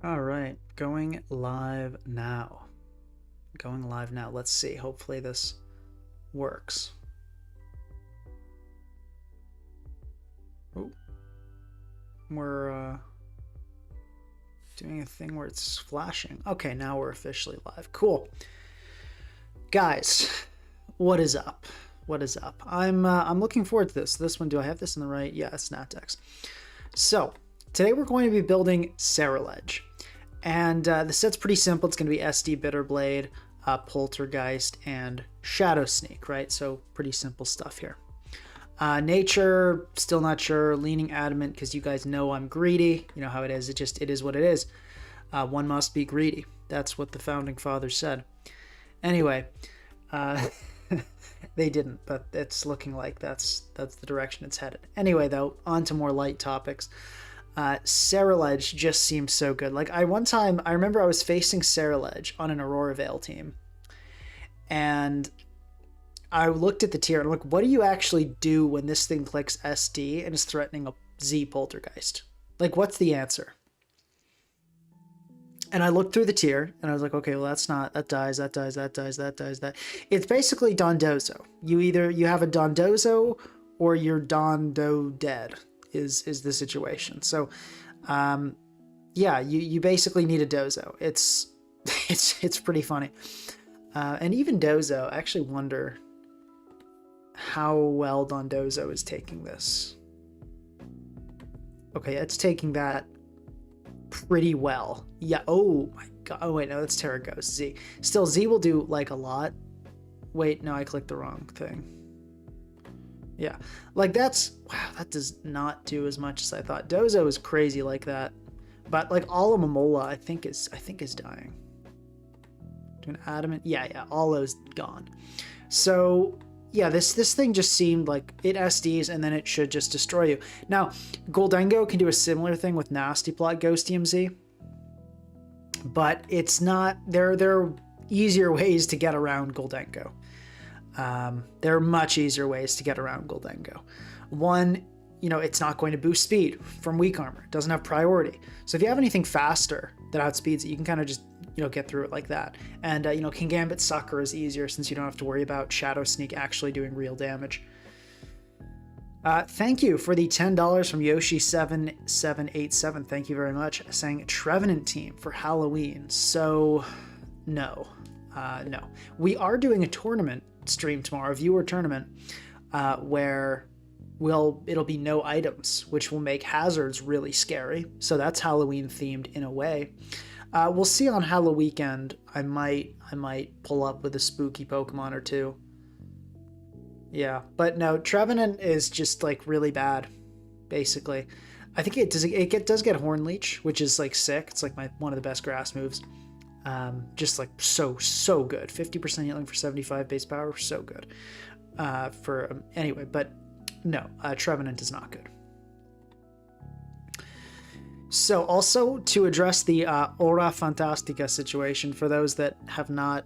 All right, going live now. Going live now. Let's see. Hopefully this works. Oh, we're doing a thing where it's flashing. Okay, now we're officially live. Cool. Guys, what is up? What is up? I'm looking forward to this. This one, do I have this in the right? Yeah, Snatex. So today we're going to be building sarahledge. And the set's pretty simple. It's going to be SD Bitterblade, Poltergeist, and Shadow Sneak, right? So pretty simple stuff here. Nature, still not sure. Leaning adamant because you guys know I'm greedy. You know how it is. It is what it is. One must be greedy. That's what the founding fathers said. Anyway, they didn't, but it's looking like that's the direction it's headed. Anyway, though, on to more light topics. sarahledge just seems so good. Like I remember I was facing sarahledge on an Aurora Veil team, and I looked at the tier and I'm like, what do you actually do when this thing clicks SD and is threatening a Z-Poltergeist? Like, what's the answer? And I looked through the tier and I was like, okay, well, that dies. It's basically Dondozo. You have a Dondozo or you're Dondo dead is the situation. So, yeah, you basically need a Dozo. It's pretty funny. And even Dozo, I actually wonder how well Dondozo is taking this. Okay, it's taking that pretty well. Yeah, oh my god. Oh wait, no, that's Terra Ghost. Z. Still, Z will do like a lot. Wait, no, I clicked the wrong thing. Yeah, like wow, that does not do as much as I thought. Dozo is crazy like that. But like all of Momola, I think is dying. Doing adamant. Yeah, all those gone. So yeah, this thing just seemed like it SDs and then it should just destroy you. Now, Goldengo can do a similar thing with Nasty Plot Ghost DMZ, but it's not. There are easier ways to get around Goldengo. There are much easier ways to get around Goldengo. One, it's not going to boost speed from weak armor. It doesn't have priority. So if you have anything faster that outspeeds it, you can kind of just get through it like that. And King Gambit Sucker is easier since you don't have to worry about Shadow Sneak actually doing real damage. Thank you for the $10 from Yoshi7787. Thank you very much. Saying Trevenant team for Halloween. So no. We are doing a tournament stream tomorrow, a viewer tournament, where it'll be no items, which will make hazards really scary. So that's Halloween themed in a way. We'll see on Halloween weekend. I might pull up with a spooky Pokemon or two. Yeah, but no, Trevenant is just like really bad, basically. I think it does get Horn Leech, which is like sick. It's like one of the best grass moves. Just like so good. 50% healing for 75 base power, so good. Anyway, but no, Trevenant is not good. So also to address the Aura Fantastica situation, for those that have not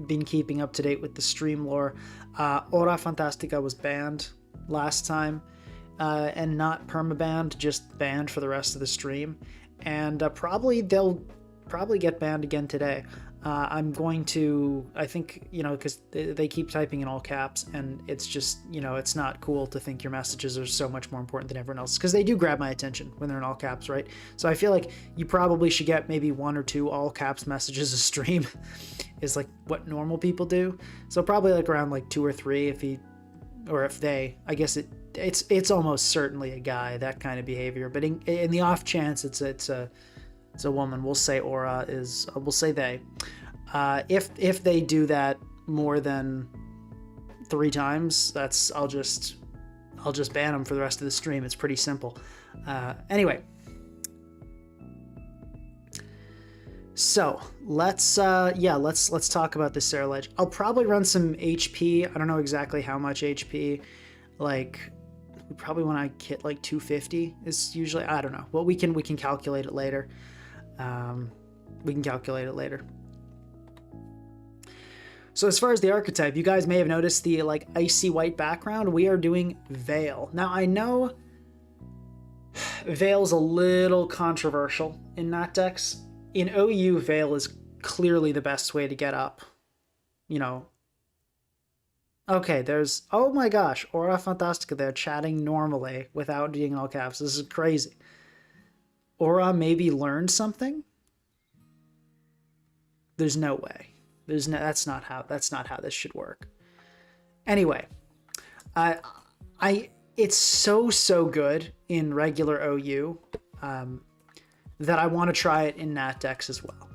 been keeping up to date with the stream lore, Aura Fantastica was banned last time, and not permabanned, just banned for the rest of the stream, and they'll probably get banned again today. I'm going to, I think, because they keep typing in all caps, and it's just, it's not cool to think your messages are so much more important than everyone else, because they do grab my attention when they're in all caps, right? So I feel like you probably should get maybe 1 or 2 all caps messages a stream is like what normal people do. So probably like around like 2 or 3 I guess it's almost certainly a guy, that kind of behavior. But in the off chance it's a woman, we'll say we'll say they. If they do that more than 3 times, I'll just ban them for the rest of the stream. It's pretty simple. Anyway, so let's talk about this sarahledge. I'll probably run some HP. I don't know exactly how much HP. Like, we probably want to hit like 250 is usually, I don't know. Well, we can calculate it later. So as far as the archetype, you guys may have noticed the like icy white background. We are doing Veil. Now I know Veil's a little controversial in Nat decks. In OU, Veil is clearly the best way to get up. You know. Okay, there's... Oh my gosh, Aura Fantastica there chatting normally without being in all caps. This is crazy. Aura maybe learned something? There's no way. That's not how this should work. Anyway, it's so good in regular OU that I want to try it in Nat decks as well.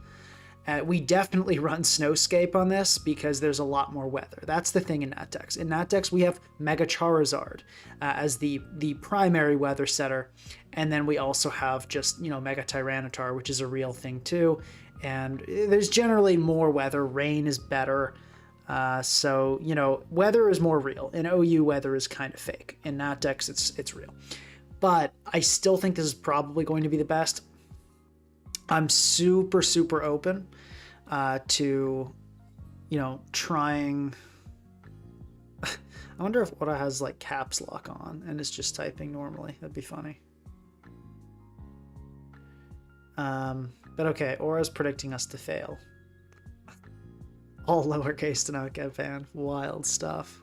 We definitely run Snowscape on this because there's a lot more weather. That's the thing in Nat decks. In Nat decks, we have Mega Charizard as the primary weather setter, and then we also have just, you know, Mega Tyranitar, which is a real thing too. And there's generally more weather. Rain is better. So, you know, weather is more real. In OU, weather is kind of fake. In Nat decks, it's real. But I still think this is probably going to be the best. I'm super open to, you know, trying... I wonder if Aura has, like, caps lock on and is just typing normally. That'd be funny. But okay, Aura's predicting us to fail. All lowercase to not get banned. Wild stuff.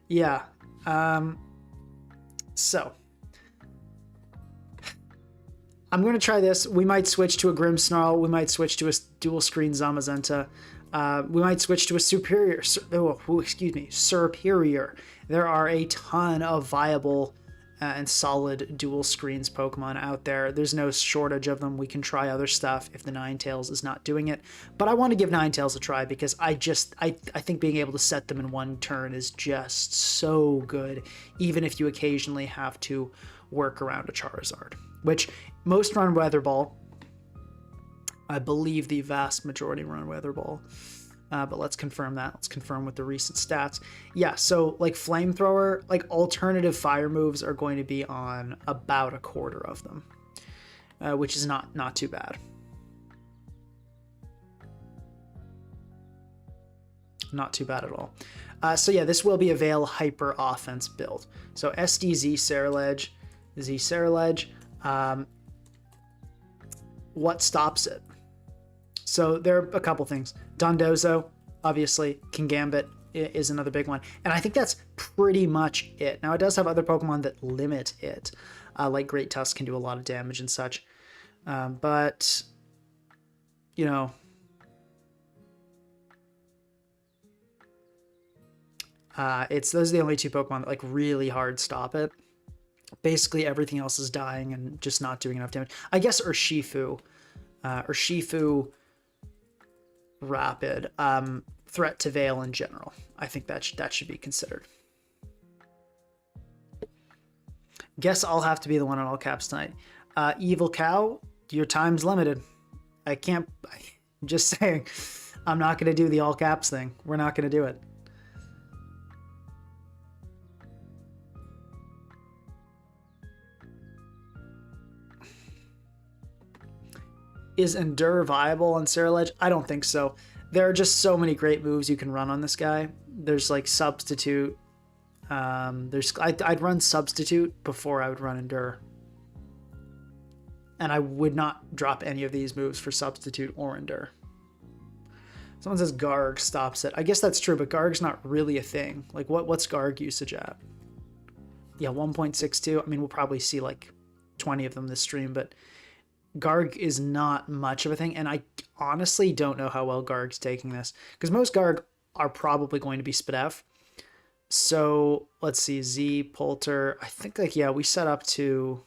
Yeah. So I'm going to try this. We might switch to a Grimmsnarl. We might switch to a dual screen Zamazenta. We might switch to a Superior. Superior. There are a ton of viable and solid dual screens Pokemon out there. There's no shortage of them. We can try other stuff if the Ninetales is not doing it. But I want to give Ninetales a try because I think being able to set them in one turn is just so good, even if you occasionally have to work around a Charizard, which most run Weather Ball. I believe the vast majority run Weather Ball. But let's confirm that. Let's confirm with the recent stats. Yeah, so like Flamethrower, like alternative fire moves are going to be on about a quarter of them, which is not too bad. Not too bad at all. So yeah, this will be a Veil Hyper Offense build. So SDZ Sarahledge, Z Sarahledge. What stops it? So there are a couple things. Dondozo, obviously. Kingambit is another big one. And I think that's pretty much it. Now, it does have other Pokemon that limit it. Like Great Tusk can do a lot of damage and such. But, you know... those are the only two Pokemon that like really hard stop it. Basically, everything else is dying and just not doing enough damage. I guess Urshifu. Urshifu... Rapid threat to Veil in general. I think that should be considered. Guess I'll have to be the one on all caps tonight. Evil Cow, your time's limited. I can't. I'm just saying, I'm not going to do the all caps thing. We're not going to do it. Is Endure viable on Sarahledge? I don't think so. There are just so many great moves you can run on this guy. There's like Substitute. I'd run Substitute before I would run Endure. And I would not drop any of these moves for Substitute or Endure. Someone says Garg stops it. I guess that's true, but Garg's not really a thing. Like what's Garg usage at? Yeah, 1.62. I mean, we'll probably see like 20 of them this stream, but Garg is not much of a thing, and I honestly don't know how well Garg's taking this, because most Garg are probably going to be Spadef. So let's see, Z-Polter, I think like, yeah, we set up to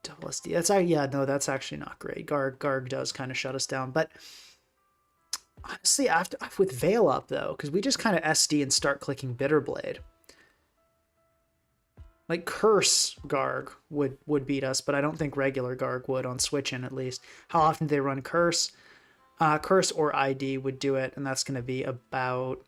double SD. That's actually not great. Garg does kind of shut us down, but honestly, after with Veil up though, because we just kind of SD and start clicking Bitterblade. Like Curse Garg would beat us, but I don't think regular Garg would on switch-in at least. How often do they run Curse? Curse or ID would do it, and that's going to be about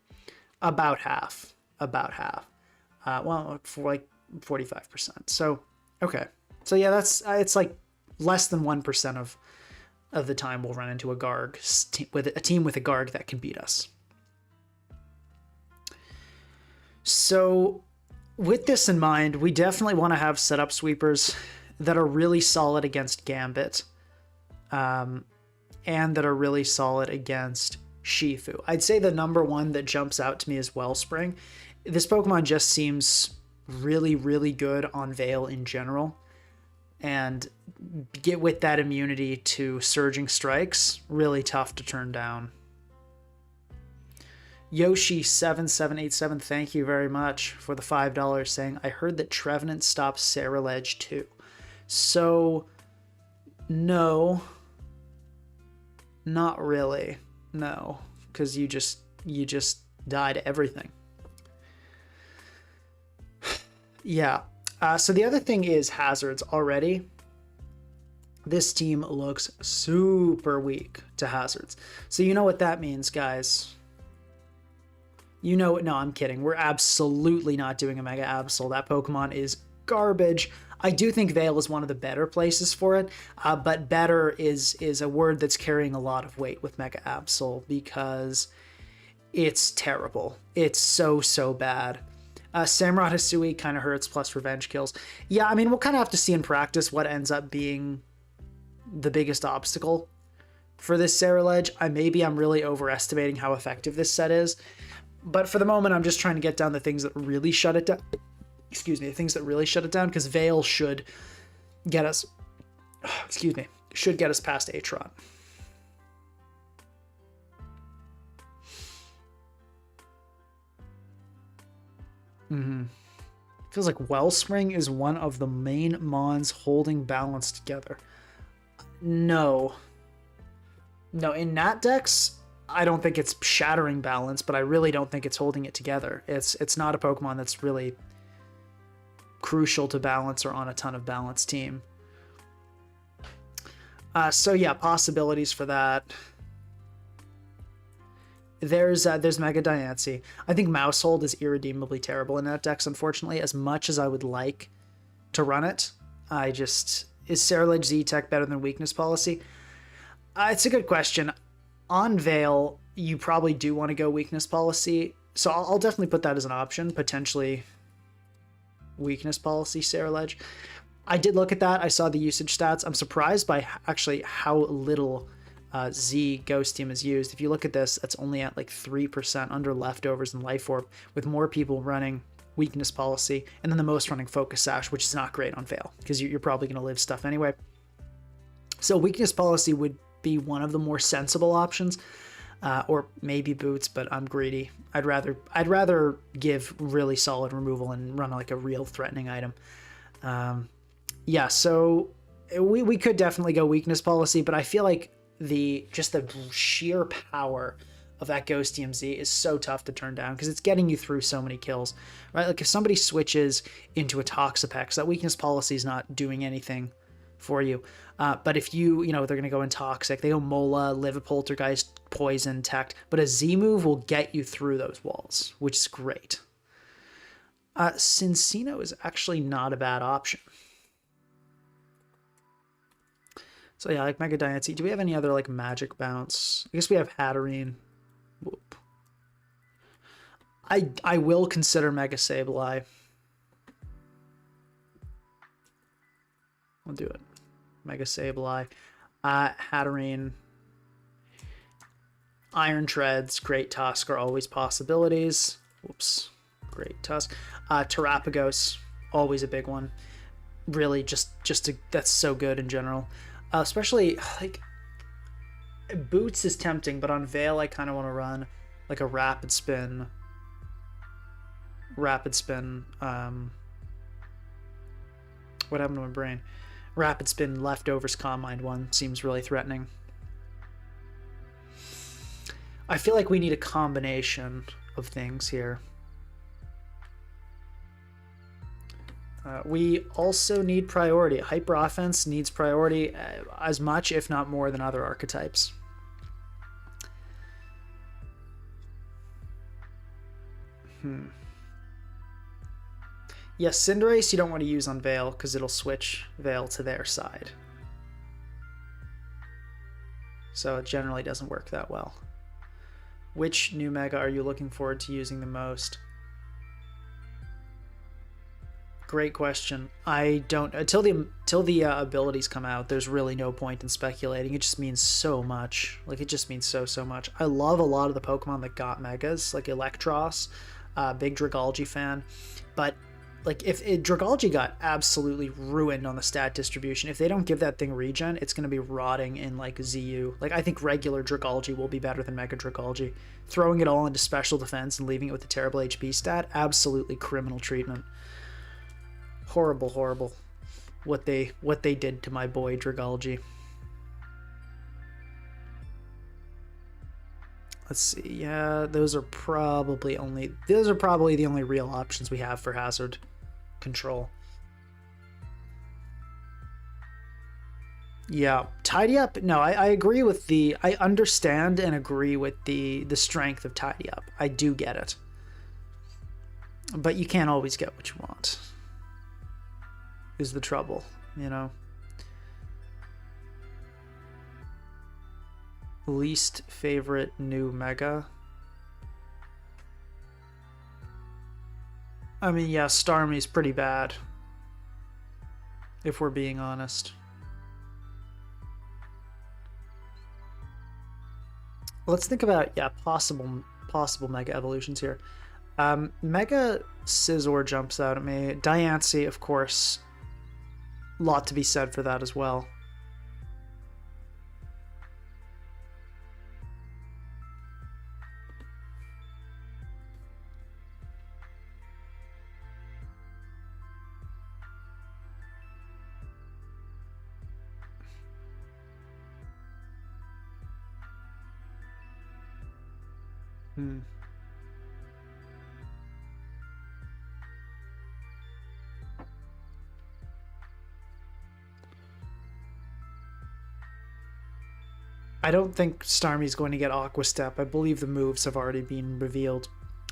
half. Well, for like 45%. So okay. So yeah, that's it's like less than 1% of the time we'll run into a Garg with a team with a Garg that can beat us. So with this in mind, we definitely want to have setup sweepers that are really solid against Gambit, and that are really solid against Shifu. I'd say the number one that jumps out to me is Wellspring. This Pokemon just seems really, really good on Veil in general. And get with that immunity to Surging Strikes, really tough to turn down. Yoshi7787, thank you very much for the $5, saying, I heard that Trevenant stops Sarahledge too. So, no. Not really. No. Because you just died everything. Yeah. So the other thing is hazards already. This team looks super weak to hazards. So you know what that means, guys. You know, no, I'm kidding. We're absolutely not doing a Mega Absol. That Pokemon is garbage. I do think Veil is one of the better places for it, but better is a word that's carrying a lot of weight with Mega Absol because it's terrible. It's so bad. Samurott Hisui kind of hurts, plus revenge kills. Yeah, I mean, we'll kind of have to see in practice what ends up being the biggest obstacle for this Sarahledge. Maybe I'm really overestimating how effective this set is. But for the moment, I'm just trying to get down the things that really shut it down. Excuse me, the things that really shut it down, because Veil should get us, should get us past Atron. Feels like Wellspring is one of the main Mons holding balance together. No, in Nat decks, I don't think it's shattering balance, but I really don't think it's holding it together. It's not a Pokemon that's really crucial to balance or on a ton of balance team. So yeah, possibilities for that. There's Mega Diancie. I think Mousehold is irredeemably terrible in that decks, unfortunately, as much as I would like to run it. Is Sarahledge Z-Tech better than Weakness Policy? It's a good question. On Veil, you probably do want to go Weakness Policy, so I'll definitely put that as an option, potentially Weakness Policy Sarahledge. I did look at that. I saw the usage stats. I'm surprised by actually how little Z Ghost Team is used. If you look at this, that's only at like 3% under Leftovers and Life Orb, with more people running Weakness Policy, and then the most running Focus Sash, which is not great on Veil, because you're probably going to live stuff anyway. So Weakness Policy would be one of the more sensible options, or maybe Boots, but I'm greedy. I'd rather give really solid removal and run like a real threatening item. Yeah, so we could definitely go Weakness Policy, but I feel like the sheer power of that Ghost TMZ is so tough to turn down because it's getting you through so many kills, right? Like if somebody switches into a Toxapex, that Weakness Policy is not doing anything for you. But if they're going to go in Toxic, they go Mola, live a Poltergeist, Poison, Tech, but a Z move will get you through those walls, which is great. Cincino is actually not a bad option. So yeah, like Mega Diancie. Do we have any other like Magic Bounce? I guess we have Hatterene. Whoop. I will consider Mega Sableye. I'll do it. Mega Sableye. Hatterene. Iron Treads, Great Tusk are always possibilities. Whoops. Great Tusk. Terrapagos, always a big one. Really, that's so good in general. Especially, like, Boots is tempting, but on Veil, I kind of want to run, like, a Rapid Spin. What happened to my brain? Rapid Spin, Leftovers, Calm Mind one seems really threatening. I feel like we need a combination of things here. We also need priority. Hyper Offense needs priority as much, if not more, than other archetypes. Yes, Cinderace you don't want to use on Veil because it'll switch Veil to their side. So it generally doesn't work that well. Which new Mega are you looking forward to using the most? Great question. I don't until the abilities come out. There's really no point in speculating. It just means so much. Like it just means so much. I love a lot of the Pokemon that got megas, like Electros. Big Dragalge fan, but like if Dragalge got absolutely ruined on the stat distribution, if they don't give that thing regen, it's going to be rotting in like ZU. Like I think regular Dragalge will be better than Mega Dragalge. Throwing it all into special defense and leaving it with a terrible HP stat, absolutely criminal treatment. Horrible, horrible. What they did to my boy Dragalge. Let's see. Yeah, those are probably the only real options we have for hazard control. Yeah, Tidy Up. No, I agree with I understand and agree with the strength of Tidy Up. I do get it. But you can't always get what you want. Is the trouble, you know? Least favorite new Mega. I mean, yeah, Starmie's pretty bad. If we're being honest. Let's think about, yeah, possible Mega evolutions here. Mega Scizor jumps out at me. Diancie, of course. Lot to be said for that as well. I don't think Starmie's going to get Aqua Step. I believe the moves have already been revealed.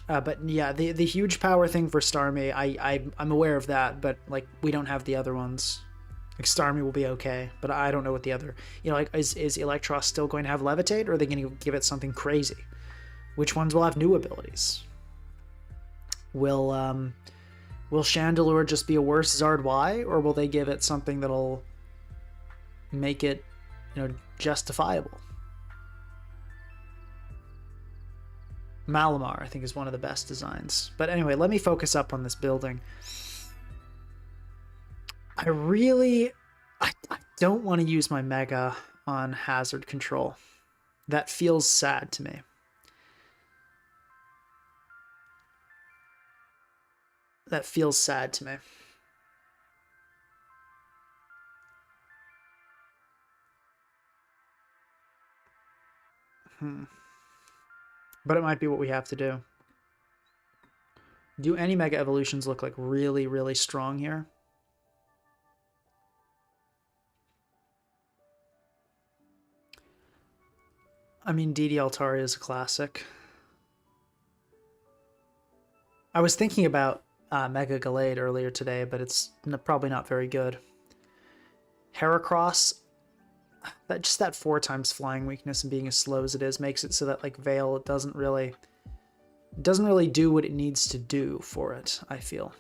But yeah, the huge power thing for Starmie, I'm aware of that, but like we don't have the other ones. Like Starmie will be okay, but I don't know what the other, you know, like is Electros still going to have Levitate, or are they going to give it something crazy? Which ones will have new abilities? Will Chandelure just be a worse Zard Y, or will they give it something that'll make it, you know, justifiable? Malamar, I think, is one of the best designs. But anyway, let me focus up on this building. I don't want to use my Mega on hazard control. That feels sad to me. That feels sad to me. But it might be what we have to do. Do any Mega Evolutions look like really, really strong here? I mean, DD Altaria is a classic. I was thinking about Mega Gallade earlier today, but it's probably not very good. Heracross, that 4x flying weakness and being as slow as it is makes it so that like Veil doesn't really do what it needs to do for it, I feel.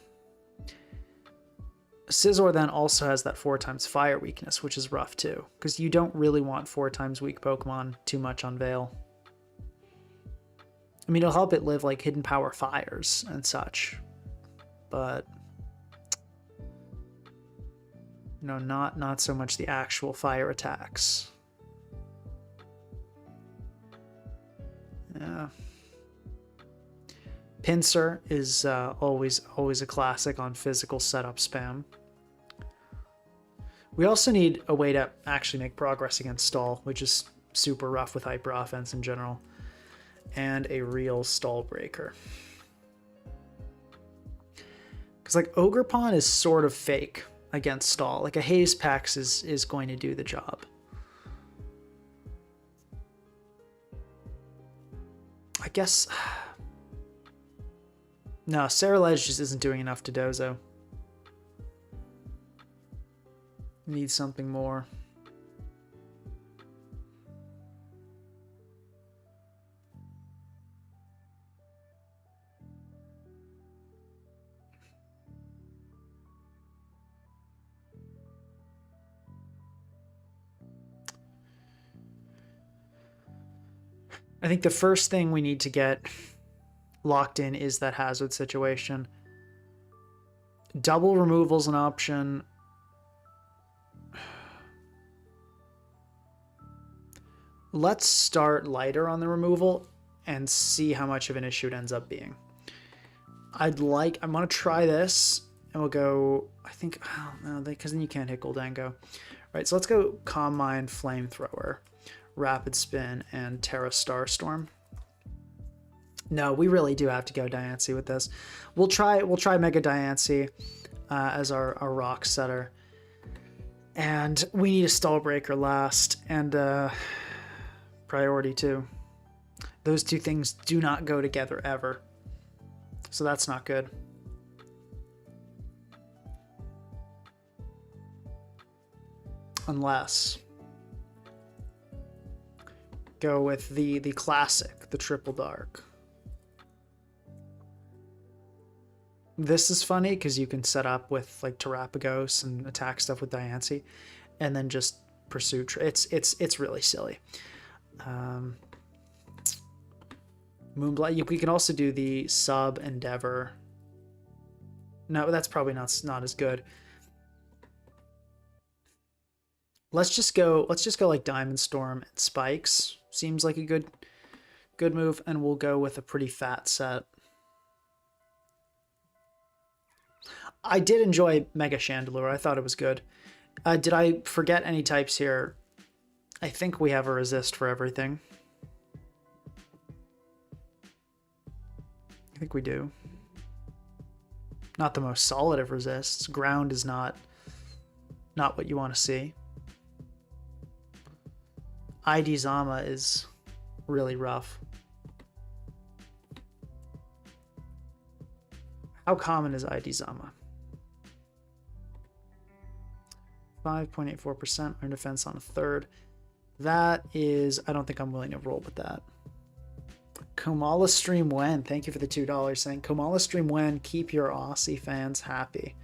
Scizor then also has that 4x fire weakness, which is rough too, because you don't really want 4x weak Pokemon too much on Veil. I mean, it'll help it live like hidden power fires and such, but you know, not so much the actual fire attacks. Yeah. Pinsir is always a classic on physical setup spam. We also need a way to actually make progress against Stall, which is super rough with Hyper Offense in general, and a real Stall Breaker. Because like Ogerpon is sort of fake against Stall. Like a Haze Pax is going to do the job. I guess... No, sarahledge just isn't doing enough to Dozo. Need something more. I think the first thing we need to get locked in is that hazard situation. Double removal's an option. Let's start lighter on the removal and see how much of an issue it ends up being. I'm going to try this, and we'll go, I think, oh no, because then you can't hit Goldango. All right, so let's go Calm Mind, Flamethrower, Rapid Spin, and Terra Starstorm. No, we really do have to go Diancie with this. We'll try Mega Diancie as our rock setter. And we need a Stall Breaker last, and Priority 2. Those two things do not go together ever. So that's not good. Unless go with the classic, the Triple Dark. This is funny because you can set up with like Terapagos and attack stuff with Diancie, and then just pursue. It's really silly. Moonblight. We can also do the Sub Endeavor. No, that's probably not as good. Let's just go like Diamond Storm and Spikes. Seems like a good move, and we'll go with a pretty fat set. I did enjoy Mega Chandelure. I thought it was good. Did I forget any types here? I think we have a resist for everything. I think we do. Not the most solid of resists. Ground is not what you want to see. ID Zama is really rough. How common is ID Zama? 5.84% iron defense on a third. That is, I don't think I'm willing to roll with that. Komala Stream Wen, thank you for the $2 saying, Komala Stream Wen, keep your Aussie fans happy.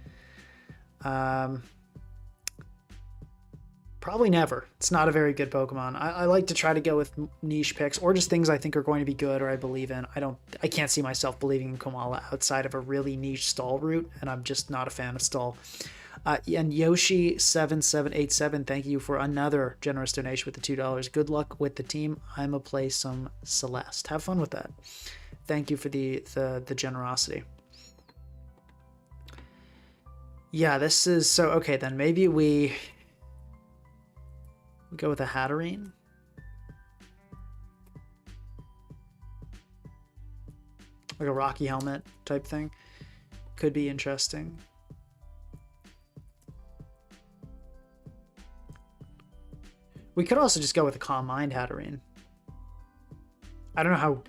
Probably never. It's not a very good Pokemon. I like to try to go with niche picks or just things I think are going to be good or I believe in. I can't see myself believing in Komala outside of a really niche stall route, and I'm just not a fan of stall. And Yoshi7787, thank you for another generous donation with the $2. Good luck with the team. I'ma play some Celeste. Have fun with that. Thank you for the generosity. Yeah, this is so okay. Then maybe we go with a Hatterene. Like a Rocky Helmet type thing. Could be interesting. We could also just go with a Calm Mind Hatterene. I don't know how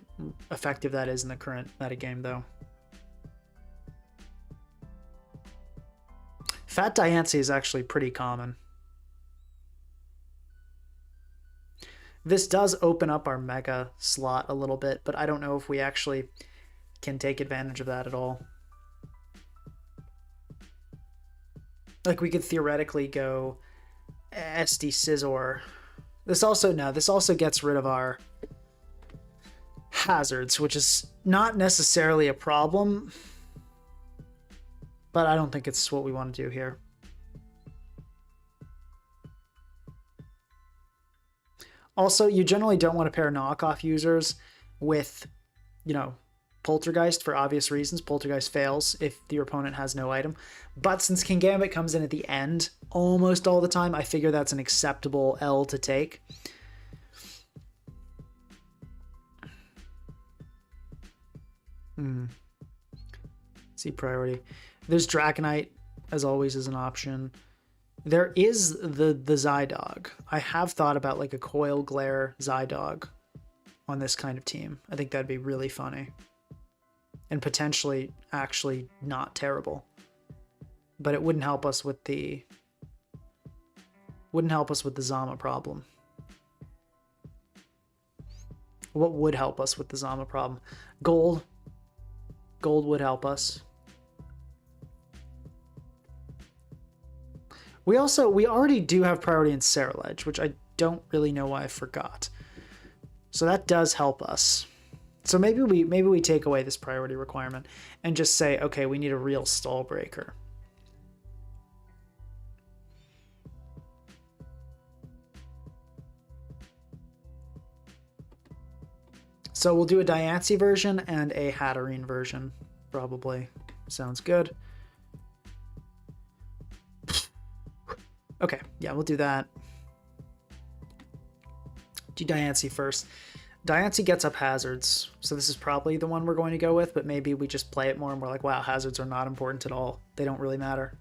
effective that is in the current metagame, though. Fat Diancie is actually pretty common. This does open up our Mega slot a little bit, but I don't know if we actually can take advantage of that at all. Like, we could theoretically go SD Scizor. This also gets rid of our hazards, which is not necessarily a problem, but I don't think it's what we want to do here. Also, you generally don't want to pair knockoff users with, Poltergeist for obvious reasons. Poltergeist fails if your opponent has no item. But since Kingambit comes in at the end almost all the time, I figure that's an acceptable L to take. See priority. There's Dragonite, as always, is an option. There is the Zydog. I have thought about like a Coil Glare Zydog on this kind of team. I think that'd be really funny. And potentially actually not terrible. But it wouldn't help us with the Zama problem. What would help us with the Zama problem? Gold. Gold would help us. We already do have priority in Sarahledge, which I don't really know why I forgot. So that does help us. So maybe we take away this priority requirement and just say, okay, we need a real stall breaker. So we'll do a Diancie version and a Hatterene version, probably. Sounds good. Okay, yeah, we'll do that. Do Diancie first. Diancie gets up hazards, so this is probably the one we're going to go with, but maybe we just play it more and we're like, wow, hazards are not important at all. They don't really matter.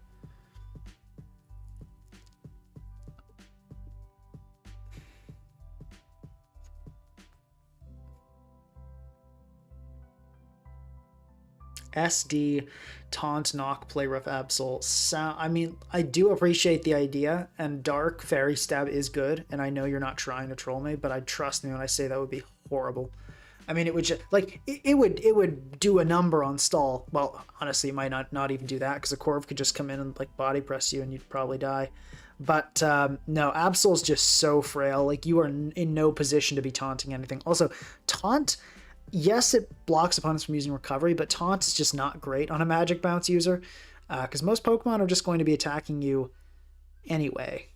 SD, taunt, knock, play rough, absol. I mean, I do appreciate the idea, and dark fairy stab is good, and I know you're not trying to troll me, but I trust me when I say that would be horrible. I mean, it would just like it would do a number on stall. Well, honestly, it might not even do that because a Corv could just come in and like body press you and you'd probably die. But no, Absol's just so frail. Like you are in no position to be taunting anything. Also, taunt. Yes, it blocks opponents from using recovery, but taunt is just not great on a magic bounce user because most Pokemon are just going to be attacking you anyway.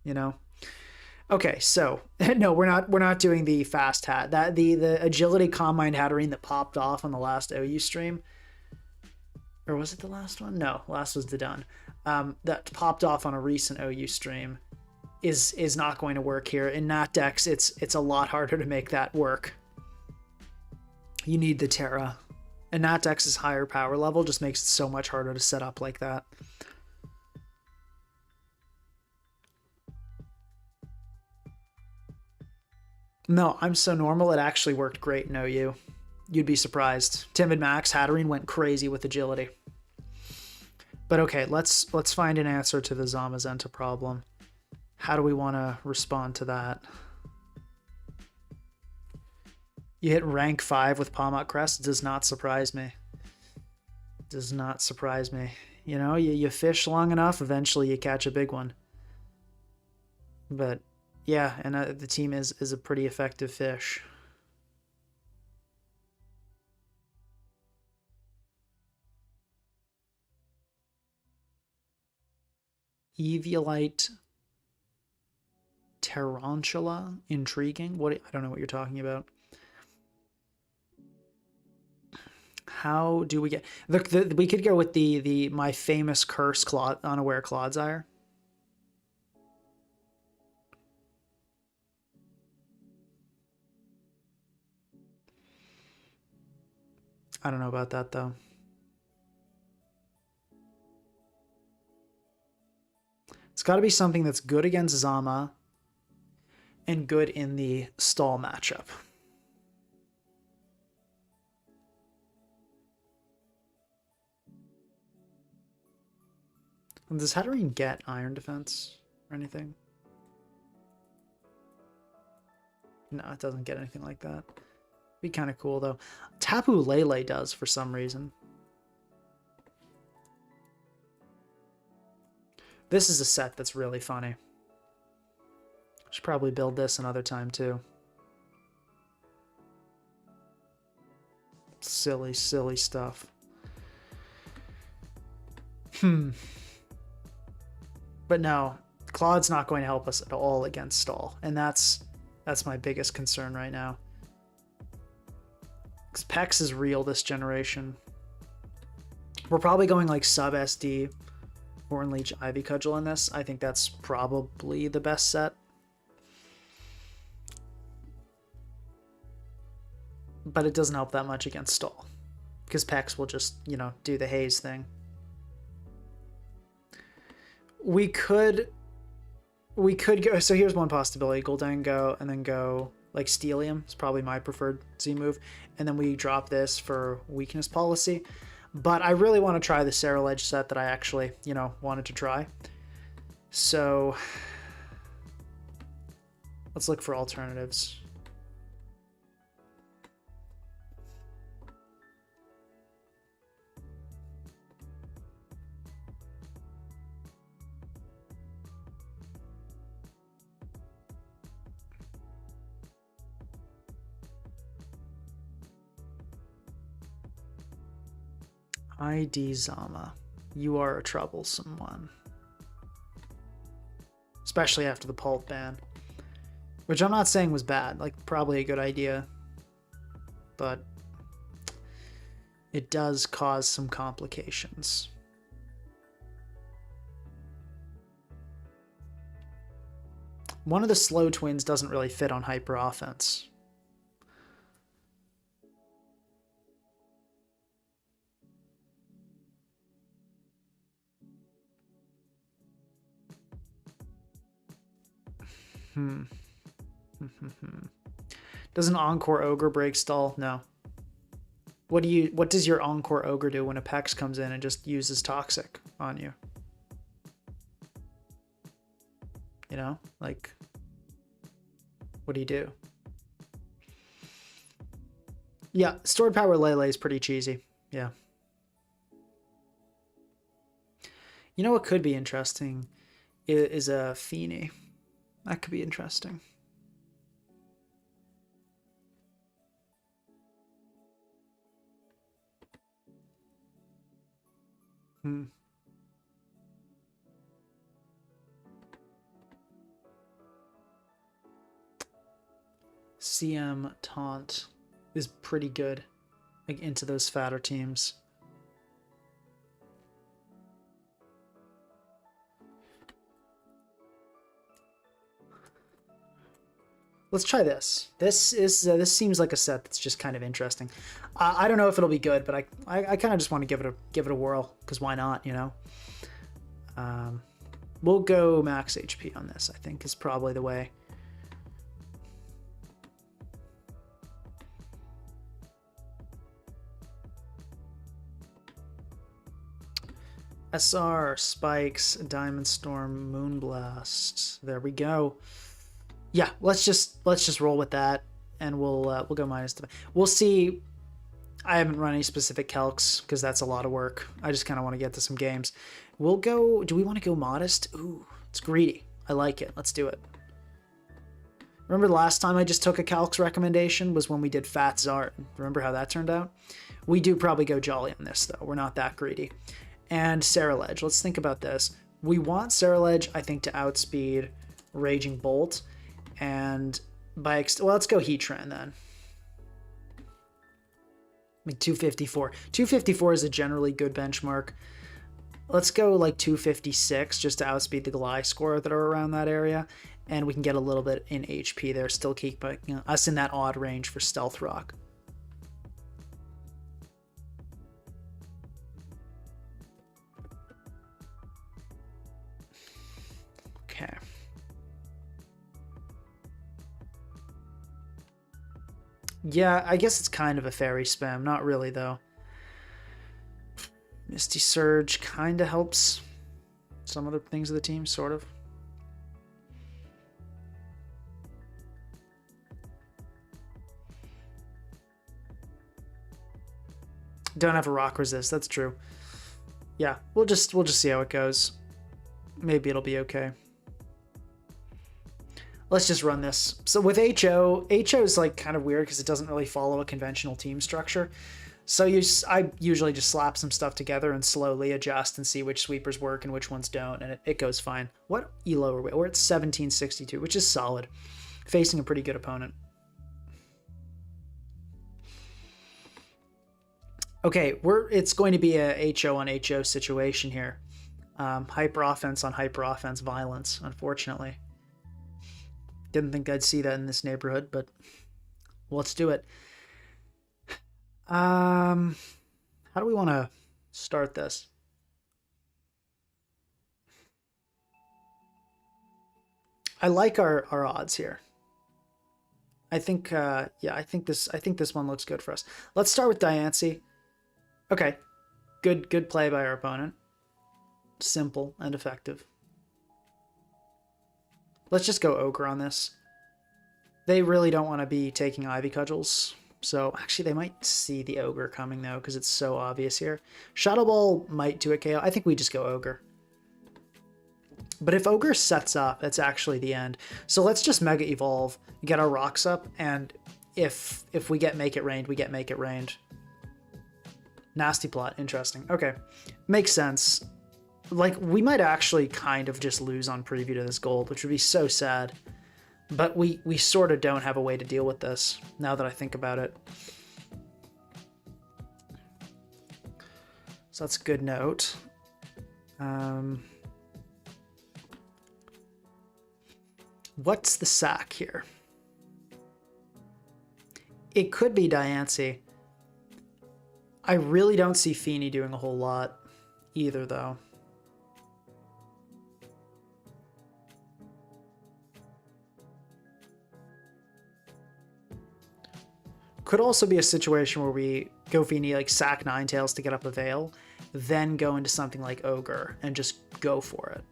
You know. Okay, so no, we're not doing the fast hat. That the agility combined Hatterene that popped off on the last OU stream, or was it the last one? No, last was the done. That popped off on a recent OU stream is not going to work here. In Nat decks, it's a lot harder to make that work. You need the Terra. And Nat Dex's higher power level just makes it so much harder to set up like that. No, I'm so normal, it actually worked great in OU. You'd be surprised. Timid Max, Hatterene went crazy with agility. But okay, let's find an answer to the Zamazenta problem. How do we want to respond to that? You hit rank 5 with Palmot Crest, does not surprise me. Does not surprise me. You know, you fish long enough, eventually you catch a big one. But yeah, and the team is a pretty effective fish. Eviolite Tarantula? Intriguing? What? I don't know what you're talking about. How do we get... we could go with the my famous curse unaware Clodsire. I don't know about that, though. It's got to be something that's good against Zama and good in the stall matchup. Does Hatterene get Iron Defense or anything? No, it doesn't get anything like that. Be kind of cool, though. Tapu Lele does for some reason. This is a set that's really funny. Should probably build this another time, too. Silly, silly stuff. But no, Claude's not going to help us at all against stall, and that's my biggest concern right now. Because Pex is real this generation. We're probably going like sub SD, Horn Leech, Ivy Cudgel in this. I think that's probably the best set. But it doesn't help that much against stall, because Pex will just, you know, do the haze thing. We could go, so here's one possibility. Goldango and then go like Steelium. It's probably my preferred Z move. And then we drop this for weakness policy. But I really want to try the sarahledge set that I actually, you know, wanted to try. So let's look for alternatives. ID Zama. You are a troublesome one. Especially after the Pult ban. Which I'm not saying was bad. Like, probably a good idea. But it does cause some complications. One of the slow twins doesn't really fit on hyper offense. Does an Encore Ogre break stall? No. What does your Encore Ogre do when a Pex comes in and just uses Toxic on you? You know, like, what do you do? Yeah, stored power Lele is pretty cheesy. Yeah. You know what could be interesting is a Feeny. That could be interesting. CM Taunt is pretty good, like, into those fatter teams. Let's try this. This seems like a set that's just kind of interesting. I don't know if it'll be good, but I kind of just want to give it a whirl, because why not, you know? We'll go max HP on this, I think, is probably the way. SR, Spikes, Diamond Storm, Moonblast. There we go. Yeah, let's just roll with that, and we'll go minus the. We'll see. I haven't run any specific calcs because that's a lot of work. I just kind of want to get to some games. We'll go. Do we want to go modest? Ooh, it's greedy. I like it. Let's do it. Remember the last time I just took a calcs recommendation was when we did Fat Zart. Remember how that turned out? We do probably go jolly on this though. We're not that greedy. And sarahledge. Let's think about this. We want sarahledge, I think, to outspeed Raging Bolt. And by well, let's go Heatran then. I mean, 254. 254 is a generally good benchmark. Let's go like 256 just to outspeed the Gliscor that are around that area. And we can get a little bit in HP there, still keeping us in that odd range for Stealth Rock. Okay. Yeah, I guess it's kind of a fairy spam. Not really, though. Misty Surge kind of helps some other things of the team, sort of. Don't have a rock resist, that's true. Yeah, we'll just see how it goes. Maybe it'll be okay. Let's just run this. So with HO is like kind of weird because it doesn't really follow a conventional team structure. So I usually just slap some stuff together and slowly adjust and see which sweepers work and which ones don't, and it goes fine. What elo are we? We're at 1762, which is solid. Facing a pretty good opponent. Okay, it's going to be a HO on HO situation here. Hyper offense on hyper offense violence, unfortunately. Didn't think I'd see that in this neighborhood, but let's do it. How do we want to start this? I like our odds here. I think yeah, I think this one looks good for us. Let's start with Diancie. Okay. Good play by our opponent. Simple and effective. Let's just go Ogre on this. They really don't want to be taking Ivy Cudgels. So, actually, they might see the Ogre coming, though, because it's so obvious here. Shadow Ball might do a KO. I think we just go Ogre. But if Ogre sets up, that's actually the end. So let's just Mega Evolve, get our rocks up, and if we get Make It Rained, we get Make It Rained. Nasty plot. Interesting. Okay. Makes sense. Like, we might actually kind of just lose on preview to this gold, which would be so sad. But we sort of don't have a way to deal with this, now that I think about it. So that's a good note. What's the sack here? It could be Diancie. I really don't see Feeny doing a whole lot either, though. Could also be a situation where we go Feeny, like sack Ninetales to get up a Veil, then go into something like Ogre and just go for it.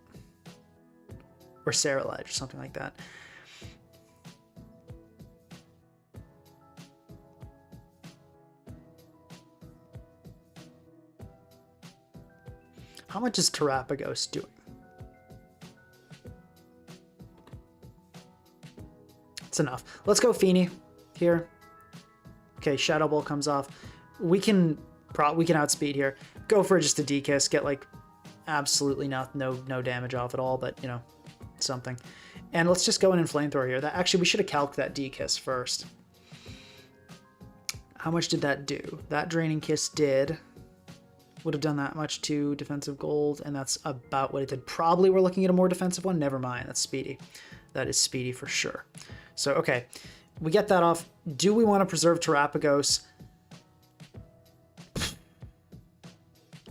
Or Sarahledge or something like that. How much is Terapagos doing? It's enough. Let's go Feeny here. Okay, Shadow Ball comes off. We can outspeed here. Go for just a D-Kiss. Get like absolutely no damage off at all, but you know, something. And let's just go in and Flamethrower here. That actually, we should have calced that D-Kiss first. How much did that do? That Draining Kiss would have done that much to defensive gold, and that's about what it did. Probably we're looking at a more defensive one. Never mind, that's speedy. That is speedy for sure. So, okay, we get that off. Do we want to preserve Terapagos?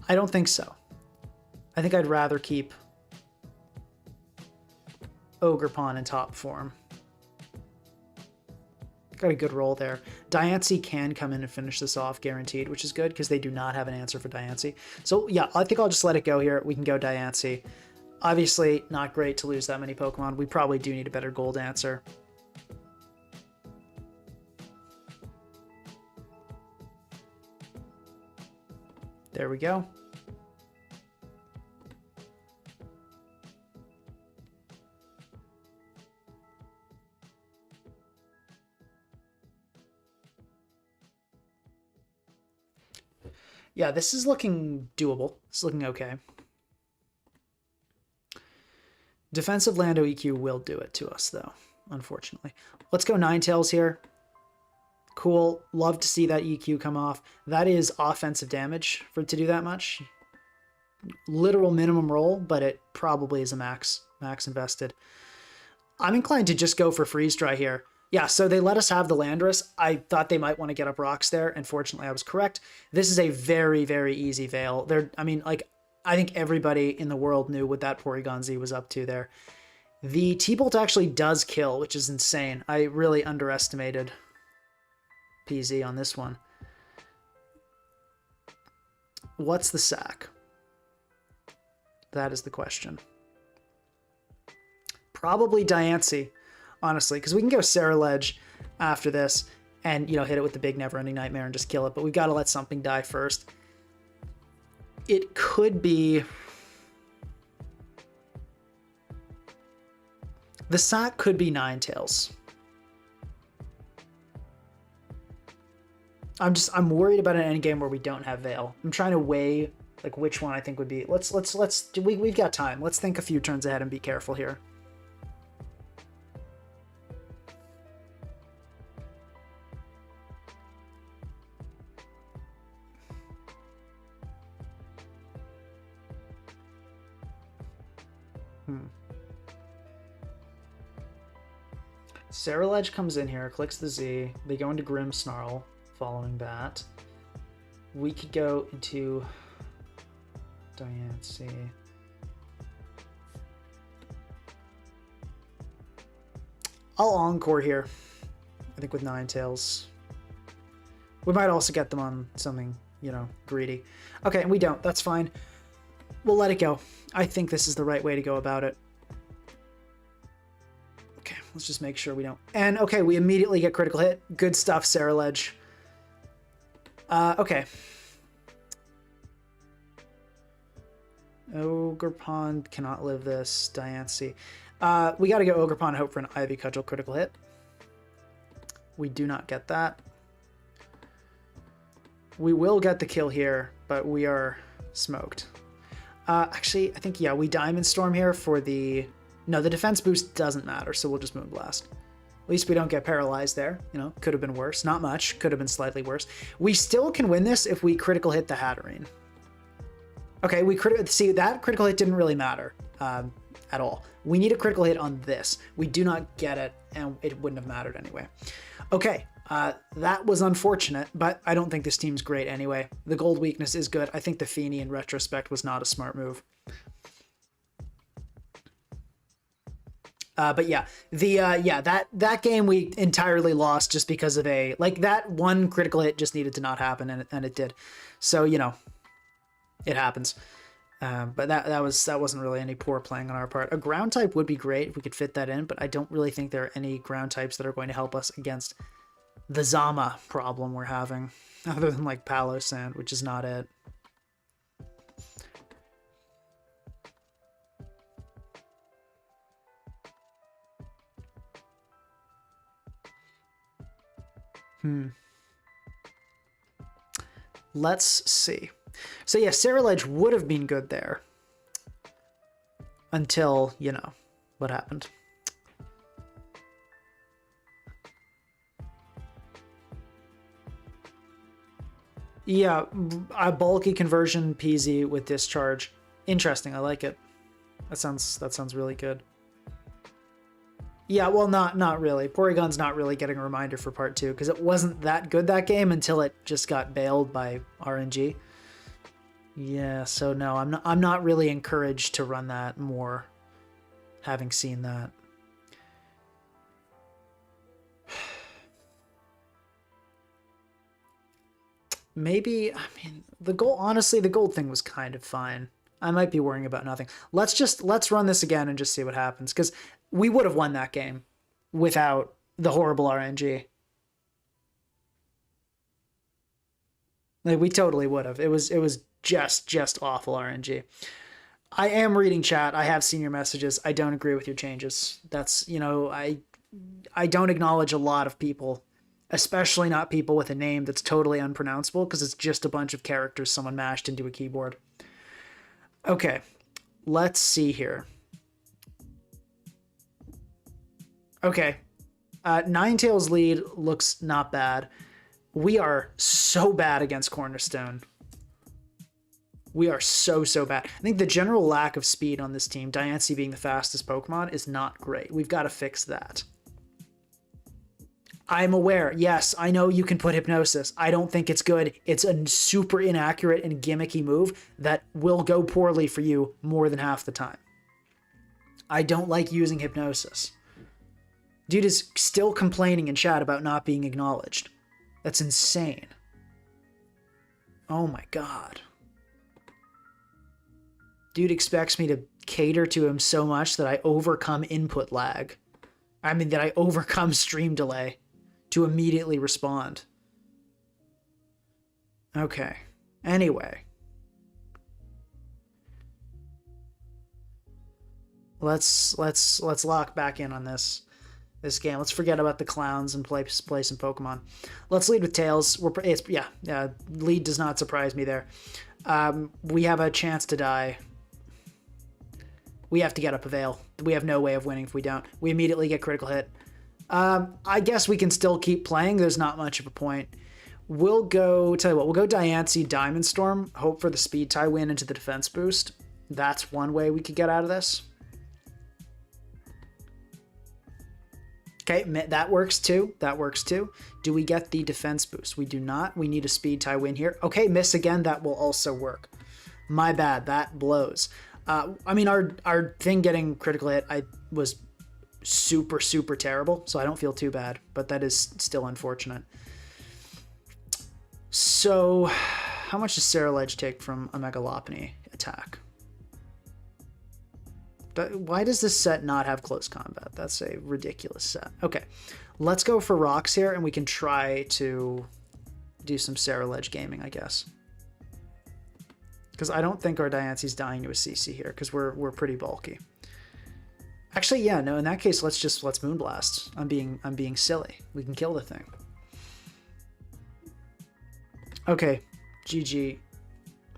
I don't think so. I think I'd rather keep Ogerpon in top form. Got a good roll there. Diancie can come in and finish this off guaranteed, which is good because they do not have an answer for Diancie. So yeah, I think I'll just let it go here. We can go Diancie. Obviously, not great to lose that many Pokemon. We probably do need a better gold answer. There we go. Yeah, this is looking doable. It's looking okay. Defensive Lando EQ will do it to us, though, unfortunately. Let's go Ninetales here. Cool. Love to see that EQ come off. That is offensive damage for it to do that much. Literal minimum roll, but it probably is a max invested. I'm inclined to just go for Freeze Dry here. Yeah, so they let us have the Landorus. I thought they might want to get up rocks there. Unfortunately, I was correct. This is a very, very easy Veil. I think everybody in the world knew what that Porygon Z was up to there. The T-Bolt actually does kill, which is insane. I really underestimated PZ on this one. What's the sack? That is the question. Probably Diancie, honestly, because we can go Sarahledge after this and, you know, hit it with the big Never-Ending Nightmare and just kill it, but we've got to let something die first. It could be... The sack could be Ninetales. I'm worried about an endgame where we don't have Veil. I'm trying to weigh like which one I think would be. We've got time. Let's think a few turns ahead and be careful here. Sarahledge comes in here, clicks the Z. They go into Grimmsnarl. Following that, we could go into Diancie. I'll Encore here, I think, with Ninetales. We might also get them on something, you know, greedy. Okay, and we don't. That's fine. We'll let it go. I think this is the right way to go about it. Okay, let's just make sure we don't. And okay, we immediately get critical hit. Good stuff, Sarahledge. Okay. Ogerpon cannot live this. Diancie. We got to go Ogerpon and hope for an Ivy Cudgel critical hit. We do not get that. We will get the kill here, but we are smoked. Actually, I think, yeah, we Diamond Storm here for the... No, the defense boost doesn't matter, so we'll just Moonblast. At least we don't get paralyzed there. You know, could have been worse. Not much. Could have been slightly worse. We still can win this if we critical hit the Hatterene. Okay, see, that critical hit didn't really matter at all. We need a critical hit on this. We do not get it, and it wouldn't have mattered anyway. Okay, that was unfortunate, but I don't think this team's great anyway. The gold weakness is good. I think the Feeny in retrospect was not a smart move. But yeah, that game we entirely lost just because of that one critical hit just needed to not happen, and it did. So, you know, it happens. But that wasn't really any poor playing on our part. A ground type would be great if we could fit that in, but I don't really think there are any ground types that are going to help us against the Zama problem we're having, other than like Palo Sand, which is not it. Let's see. So yeah, sarahledge would have been good there until, you know, what happened. Yeah, a bulky conversion PZ with discharge. Interesting, I like it. That sounds really good. Yeah, well, not really. Porygon's not really getting a reminder for part 2 because it wasn't that good that game until it just got bailed by RNG. Yeah, so no, I'm not really encouraged to run that more, having seen that. Maybe, I mean, honestly, the gold thing was kind of fine. I might be worrying about nothing. Let's run this again and just see what happens, because we would have won that game without the horrible RNG. Like, we totally would have. It was just awful RNG. I am reading chat. I have seen your messages. I don't agree with your changes. That's, you know, I don't acknowledge a lot of people, especially not people with a name that's totally unpronounceable, because it's just a bunch of characters someone mashed into a keyboard. Okay, let's see here. Okay, Ninetales lead looks not bad. We are so bad against Cornerstone. We are so bad. I think the general lack of speed on this team, Diancie being the fastest Pokemon, is not great. We've got to fix that. I'm aware. Yes, I know you can put Hypnosis. I don't think it's good. It's a super inaccurate and gimmicky move that will go poorly for you more than half the time. I don't like using Hypnosis. Dude is still complaining in chat about not being acknowledged. That's insane. Oh my god. Dude expects me to cater to him so much that I overcome input lag. I mean, that I overcome stream delay to immediately respond. Okay. Anyway. Let's lock back in on this game. Let's forget about the clowns and play some Pokemon. Let's lead with Tails. Lead does not surprise me there. We have a chance to die. We have to get up a Veil. We have no way of winning if we don't. We immediately get critical hit. I guess we can still keep playing. There's not much of a point. We'll go, tell you what, we'll go Diancie, Diamond Storm, hope for the speed tie win into the defense boost. That's one way we could get out of this. Okay, that works too. That works too. Do we get the defense boost? We do not. We need a speed tie win here. Okay, miss again. That will also work. My bad. That blows. I mean, our thing getting critical hit was super terrible, so I don't feel too bad, but that is still unfortunate. So, how much does sarahledge take from a Megalopony attack? Why does this set not have close combat? That's a ridiculous set. Okay, let's go for rocks here, and we can try to do some sarahledge gaming, I guess. Because I don't think our Diancie's dying to a CC here, because we're pretty bulky. Actually, yeah, no, in that case, let's Moonblast. I'm being silly. We can kill the thing. Okay, GG.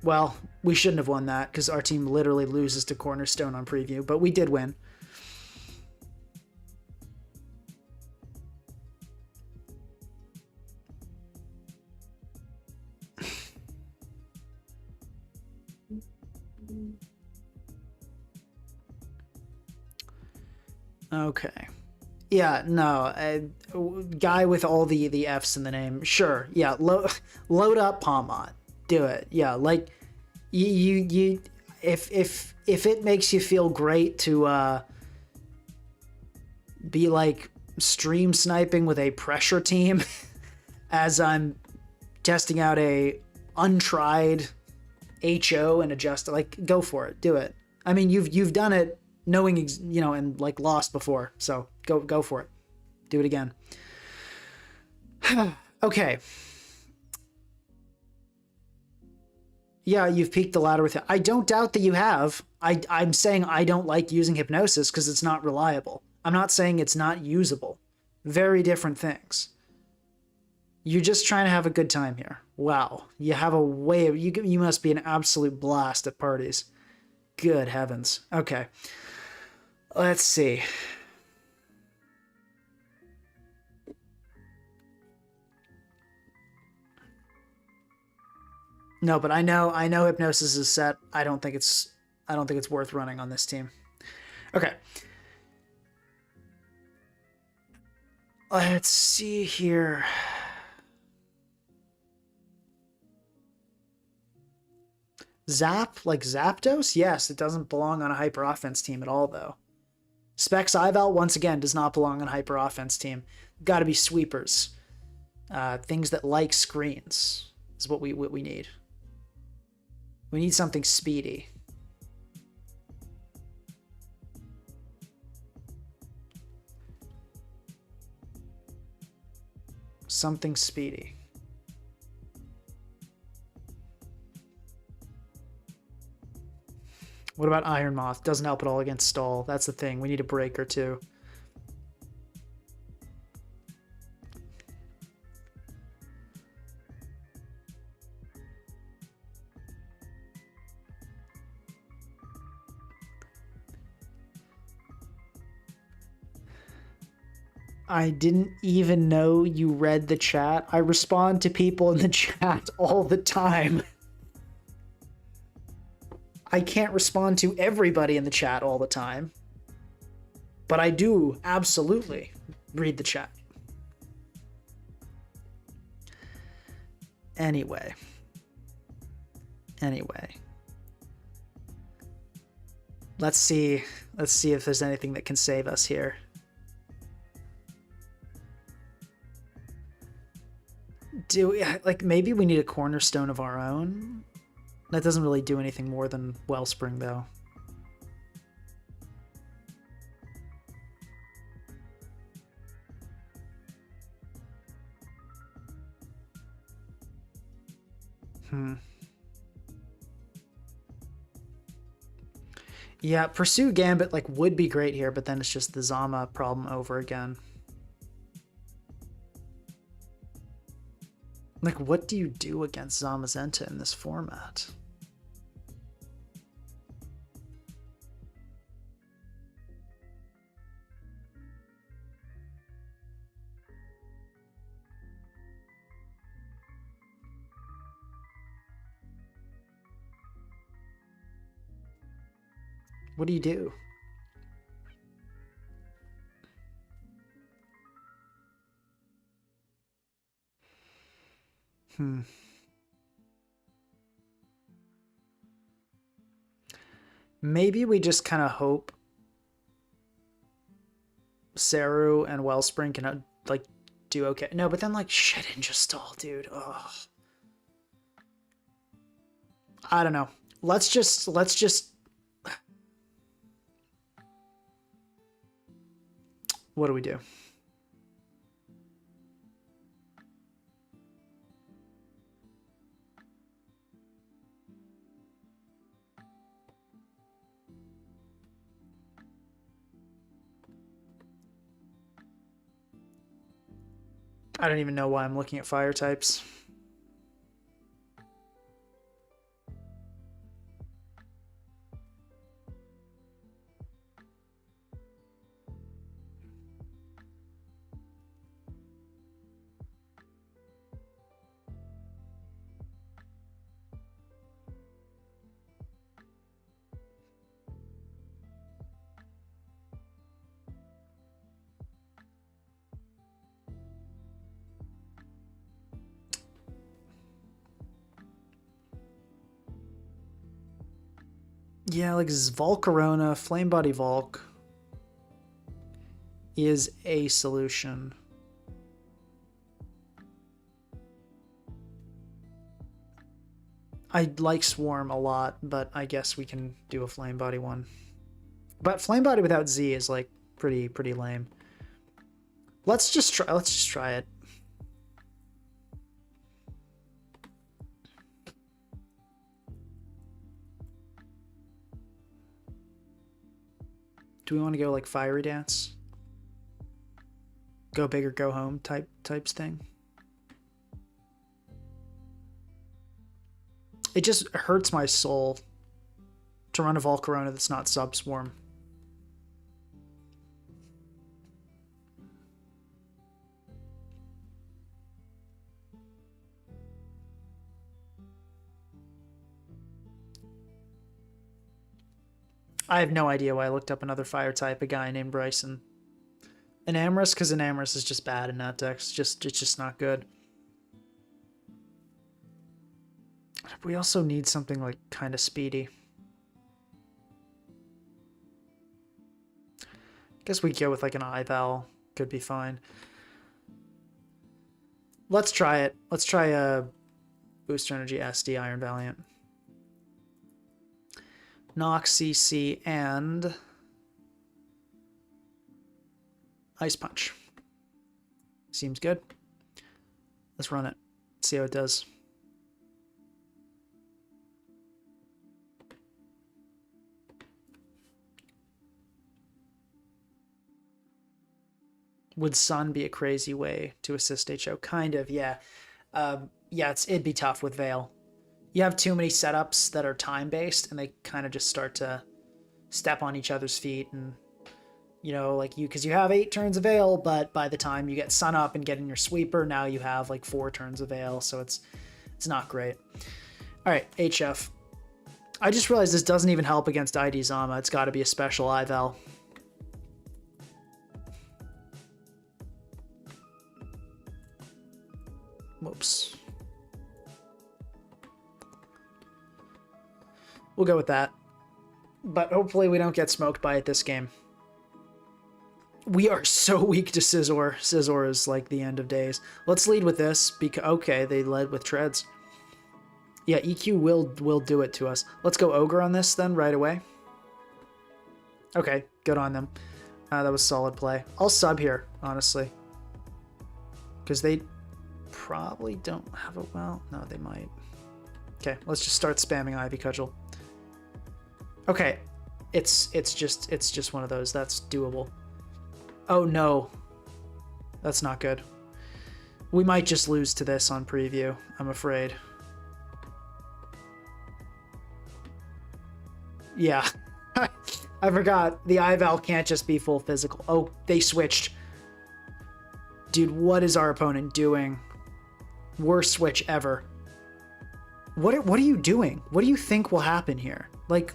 Well, we shouldn't have won that because our team literally loses to Cornerstone on preview, but we did win. Okay. Yeah, no, guy with all the F's in the name. Sure, yeah, load up Palmont. Do it. Yeah, like you if it makes you feel great to be like stream sniping with a pressure team as I'm testing out a untried HO and adjust, like, go for it, do it. I mean, you've done it knowing, you know, and like lost before, so go for it, do it again. Okay. Yeah, you've peaked the ladder with it. I don't doubt that you have. I'm saying I don't like using hypnosis because it's not reliable. I'm not saying it's not usable. Very different things. You're just trying to have a good time here. Wow, you have a way of, you must be an absolute blast at parties. Good heavens. Okay. Let's see. No, but I know hypnosis is set. I don't think it's worth running on this team. Okay. Let's see here. Zap, like Zapdos? Yes, it doesn't belong on a hyper offense team at all, though. Specs Ival, once again, does not belong on a hyper offense team. Got to be sweepers. Things that like screens is what we need. We need something speedy. Something speedy. What about Iron Moth? Doesn't help at all against Stall. That's the thing. We need a break or two. I didn't even know you read the chat. I respond to people in the chat all the time. I can't respond to everybody in the chat all the time. But I do absolutely read the chat. Anyway. Let's see if there's anything that can save us here. Maybe we need a cornerstone of our own? That doesn't really do anything more than Wellspring, though. Yeah, Pursue Gambit would be great here, but then it's just the Zama problem over again. What do you do against Zamazenta in this format? What do you do? Maybe we just kind of hope Saru and Wellspring can do okay. No, but then shit and just stall, dude. Ugh. I don't know. Let's just what do we do? I don't even know why I'm looking at fire types. Yeah, like Volcarona, Flame Body Volk is a solution. I like Swarm a lot, but I guess we can do a Flame Body one. But Flame Body without Z is like pretty lame. Let's just try it. Do we want to go like Fiery Dance? Go big or go home types thing? It just hurts my soul to run a Volcarona that's not Subswarm. I have no idea why I looked up another fire type, a guy named Bryson. Enamorous, because Enamorous is just bad in that deck. It's just not good. We also need something like kind of speedy. Guess we go with like an Ival. Could be fine. Let's try it. Let's try a Booster Energy SD Iron Valiant. Nox, CC, and Ice Punch. Seems good. Let's run it. See how it does. Would Sun be a crazy way to assist HO? Kind of, yeah. Yeah, it'd be tough with Veil. You have too many setups that are time-based, and they kind of just start to step on each other's feet, and, you know, like because you have 8 turns of Veil, but by the time you get Sun up and get in your sweeper, now you have like 4 turns of Veil, so it's not great. All right, HF. I just realized this doesn't even help against ID Zama. It's got to be a special Ival. Whoops. We'll go with that. But hopefully we don't get smoked by it this game. We are so weak to Scizor. Scizor is like the end of days. Let's lead with this because okay, they led with treads. Yeah, EQ will do it to us. Let's go Ogre on this then right away. Okay, good on them. That was solid play. I'll sub here, honestly. Because they probably don't have a well. No, they might. Okay, let's just start spamming Ivy Cudgel. Okay, it's just one of those. That's doable. Oh no, that's not good. We might just lose to this on preview, I'm afraid. Yeah, I forgot. The Ival can't just be full physical. Oh, they switched. Dude, what is our opponent doing? Worst switch ever. What are you doing? What do you think will happen here? Like,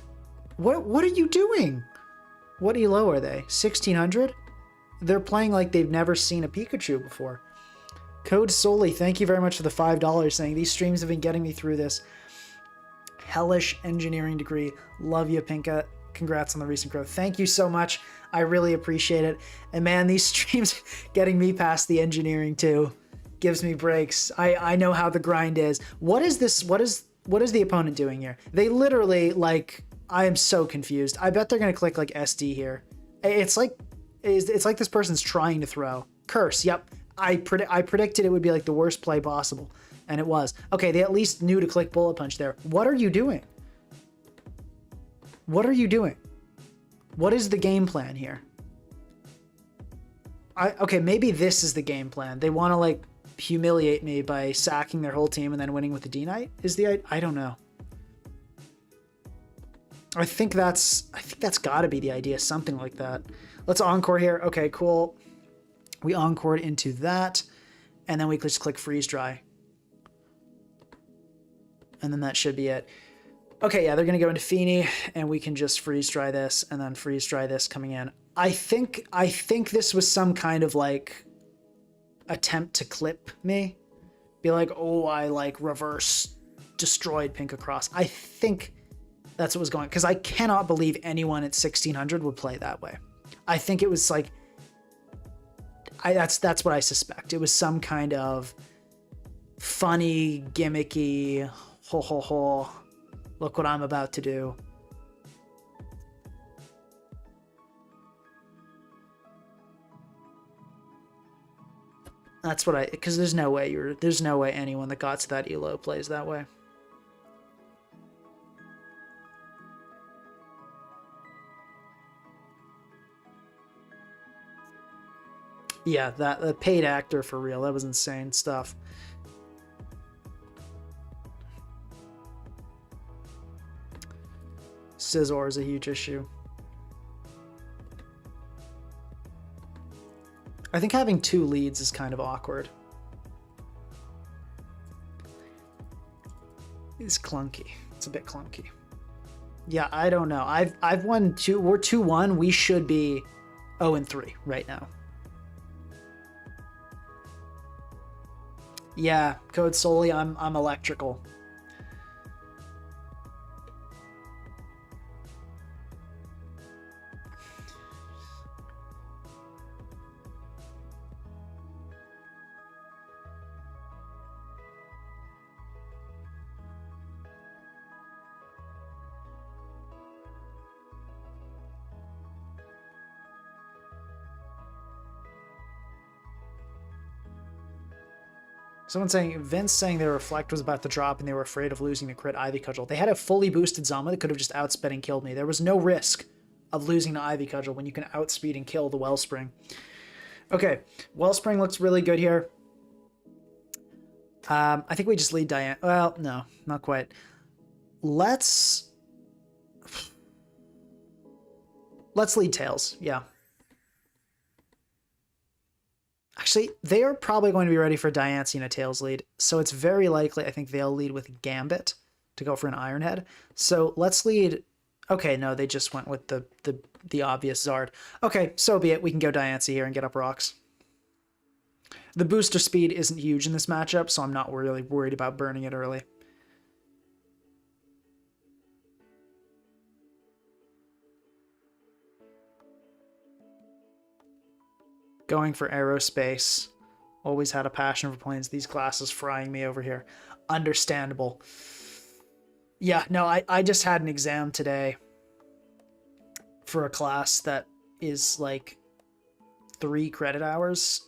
what are you doing? What elo are they? 1600? They're playing like they've never seen a Pikachu before. Code Solely, thank you very much for the $5, saying these streams have been getting me through this hellish engineering degree. Love you, Pinka. Congrats on the recent growth. Thank you so much. I really appreciate it. And man, these streams getting me past the engineering too gives me breaks. I know how the grind is. What is this? What is the opponent doing here? They literally, like, I am so confused. I bet they're gonna click like SD here. It's like this person's trying to throw. Curse, yep. I predicted it would be like the worst play possible, and it was. Okay, they at least knew to click Bullet Punch there. What are you doing? What are you doing? What is the game plan here? Okay, maybe this is the game plan. They want to like humiliate me by sacking their whole team and then winning with the D-Knight? I don't know. I think that's got to be the idea, something like that. Let's encore here. Okay, cool. We encored into that, and then we just click freeze dry. And then that should be it. Okay, yeah, they're gonna go into Feeny, and we can just freeze dry this, and then freeze dry this coming in. I think this was some kind of like attempt to clip me. Be like, oh, I like reverse destroyed Pink across. I think That's what was going, because I cannot believe anyone at 1600 would play that way. I think it was like, that's what I suspect. It was some kind of funny, gimmicky, ho ho ho, look what I'm about to do. That's what because there's no way anyone that got to that elo plays that way. Yeah, the paid actor for real. That was insane stuff. Scizor is a huge issue. I think having 2 leads is kind of awkward. It's clunky. It's a bit clunky. Yeah, I don't know. I've won 2. We're 2-1. We should be 0-3 right now. Yeah, code solely. I'm electrical. Someone's saying, Vince saying their Reflect was about to drop and they were afraid of losing the crit Ivy Cudgel. They had a fully boosted Zama that could have just outsped and killed me. There was no risk of losing the Ivy Cudgel when you can outspeed and kill the Wellspring. Okay, Wellspring looks really good here. I think we just lead Diane. Well, no, not quite. Let's lead Tails, yeah. Actually, they are probably going to be ready for Diancie and a Tails lead, so it's very likely I think they'll lead with Gambit to go for an Iron Head. So let's lead... Okay, no, they just went with the obvious Zard. Okay, so be it. We can go Diancie here and get up rocks. The booster speed isn't huge in this matchup, so I'm not really worried about burning it early. Going for aerospace. Always had a passion for planes. These classes frying me over here. Understandable. Yeah, no, I just had an exam today for a class that is like 3 credit hours.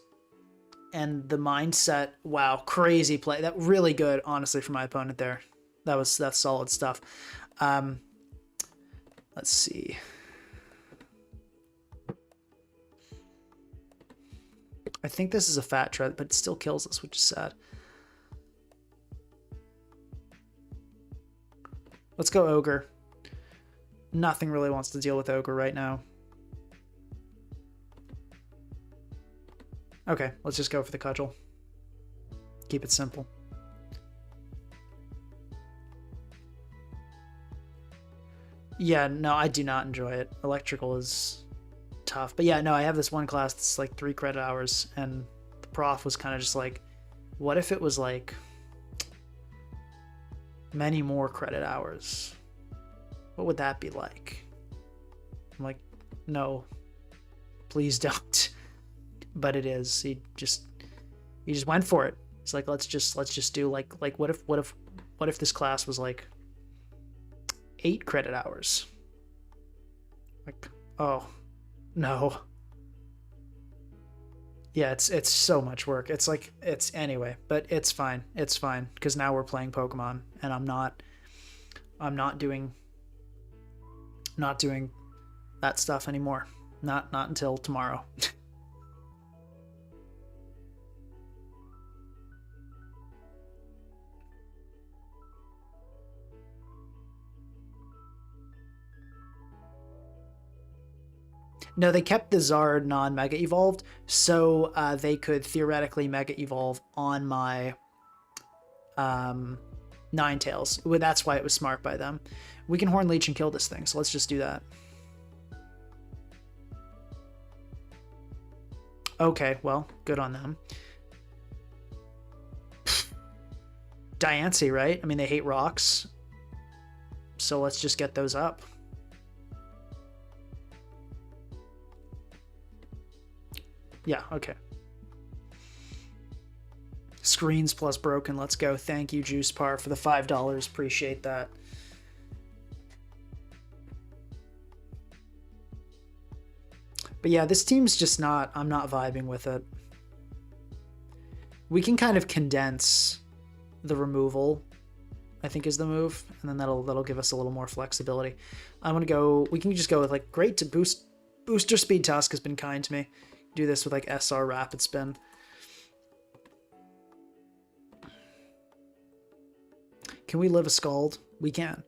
And the mindset, wow, crazy play. That really good, honestly, for my opponent there. That's solid stuff. Let's see. I think this is a fat tread, but it still kills us, which is sad. Let's go Ogre. Nothing really wants to deal with Ogre right now. Okay, let's just go for the Cudgel. Keep it simple. Yeah, no, I do not enjoy it. Electrical is tough. But yeah, no, I have this one class that's like 3 credit hours, and the prof was kind of just like, what if it was like many more credit hours? What would that be like? I'm like, no, please don't. But it is. He just went for it. It's like, let's just do like what if this class was like 8 credit hours? Like, oh no. Yeah, it's so much work. It's like, it's anyway, but it's fine. It's fine because now we're playing Pokemon, and I'm not doing that stuff anymore. Not until tomorrow. No, they kept the Zard non-Mega Evolved, so they could theoretically Mega Evolve on my Ninetales. Well, that's why it was smart by them. We can Horn Leech and kill this thing, so let's just do that. Okay, well, good on them. Diancie, right? I mean, they hate rocks. So let's just get those up. Yeah, okay. Screens plus broken. Let's go. Thank you, Juice Par, for the $5. Appreciate that. But yeah, this team's just not, I'm not vibing with it. We can kind of condense the removal, I think is the move, and then that'll give us a little more flexibility. I'm gonna go, we can just go with like, great to booster speed. Tusk has been kind to me. Do this with like SR rapid spin. Can we live a Scald? We can.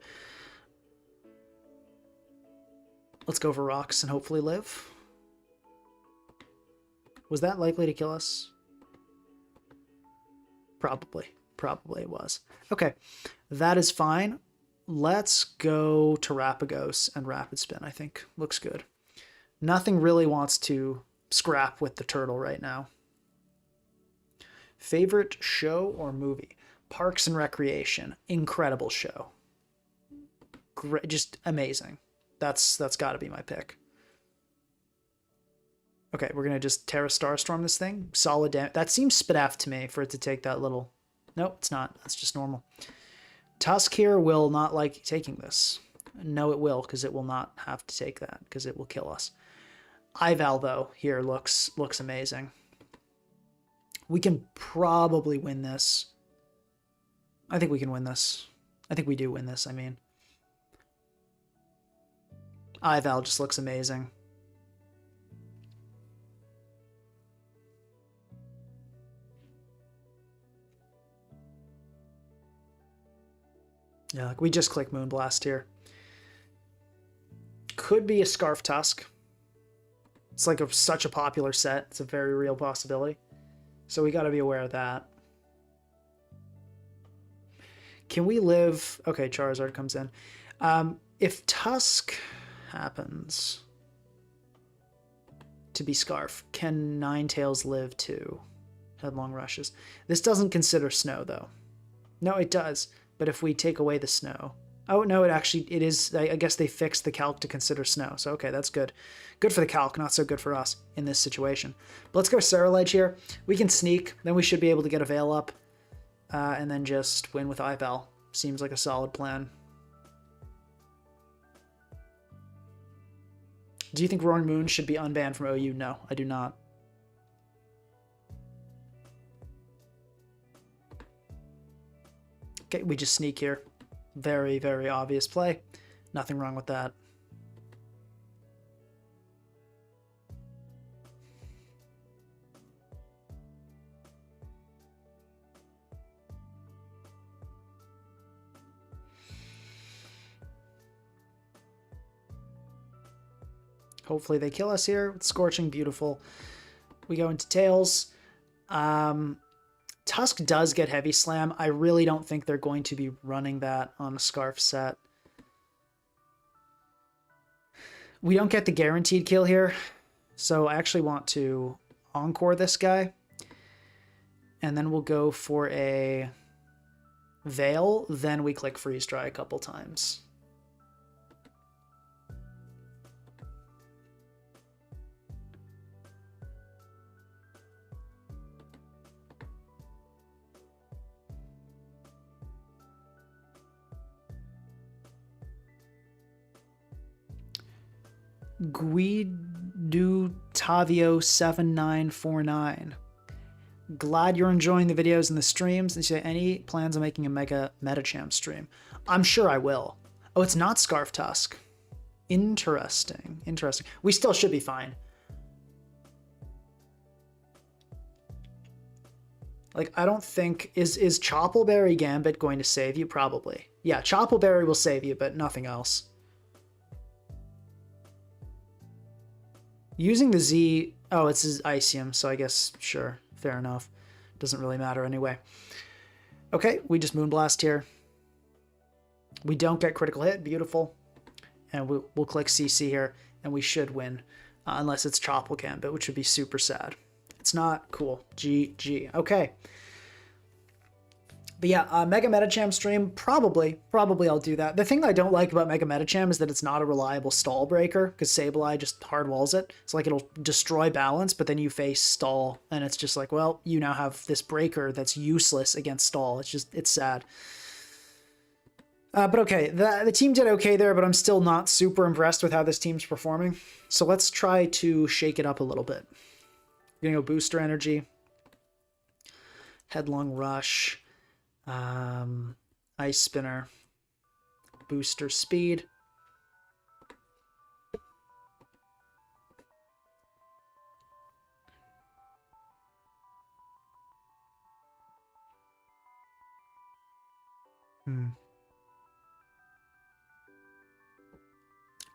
Let's go for rocks and hopefully live. Was that likely to kill us? Probably. Probably it was. Okay, that is fine. Let's go to Terapagos and Rapid Spin, I think. Looks good. Nothing really wants to scrap with the turtle right now. Favorite show or movie? Parks and Recreation. Incredible show. Great, just amazing. That's got to be my pick. Okay, we're going to just Terra Starstorm this thing. Solid damage. That seems Spidaf to me for it to take that little... Nope, it's not. That's just normal. Tusk here will not like taking this. No, it will, because it will not have to take that, because it will kill us. Ival, though, here looks amazing. We can probably win this. I think we can win this. I think we do win this, I mean. Ival just looks amazing. Yeah, like we just click Moonblast here. Could be a Scarf Tusk. It's like such a popular set. It's a very real possibility. So we got to be aware of that. Can we live... Okay, Charizard comes in. If Tusk happens to be Scarf, can Ninetales live too? Headlong Rushes. This doesn't consider snow, though. No, it does. But if we take away the snow... Oh, no, it is... I guess they fixed the calc to consider snow. So, okay, that's good. Good for the calc, not so good for us in this situation. But let's go Sarahledge here. We can sneak. Then we should be able to get a Veil up. And then just win with Ival. Seems like a solid plan. Do you think Roaring Moon should be unbanned from OU? No, I do not. Okay, we just sneak here. Very, very obvious play. Nothing wrong with that. Hopefully they kill us here with Scorching. Beautiful. We go into Tails. Tusk does get Heavy Slam. I really don't think they're going to be running that on a Scarf set. We don't get the guaranteed kill here, so I actually want to Encore this guy. And then we'll go for a Veil, then we click Freeze Dry a couple times. Guidutavio7949. Glad you're enjoying the videos and the streams. And you say, any plans on making a Mega Metacham stream? I'm sure I will. Oh, it's not Scarf Tusk. Interesting. Interesting. We still should be fine. Like, I don't think... Is Choppleberry Gambit going to save you? Probably. Yeah, Choppleberry will save you, but nothing else. Using the Z... Oh, it's his Icium, so I guess, sure, fair enough. Doesn't really matter anyway. Okay, we just Moonblast here. We don't get critical hit. Beautiful. And we'll click CC here, and we should win. Unless it's Chopple Gambit, which would be super sad. It's not. Cool. GG. Okay. But yeah, Mega Metacham stream, probably I'll do that. The thing I don't like about Mega Metacham is that it's not a reliable stall breaker, because Sableye just hard walls it. It's like it'll destroy balance, but then you face stall, and it's just like, well, you now have this breaker that's useless against stall. It's sad. But okay, the team did okay there, but I'm still not super impressed with how this team's performing. So let's try to shake it up a little bit. We're gonna go Booster Energy, Headlong Rush, Ice Spinner, Booster Speed.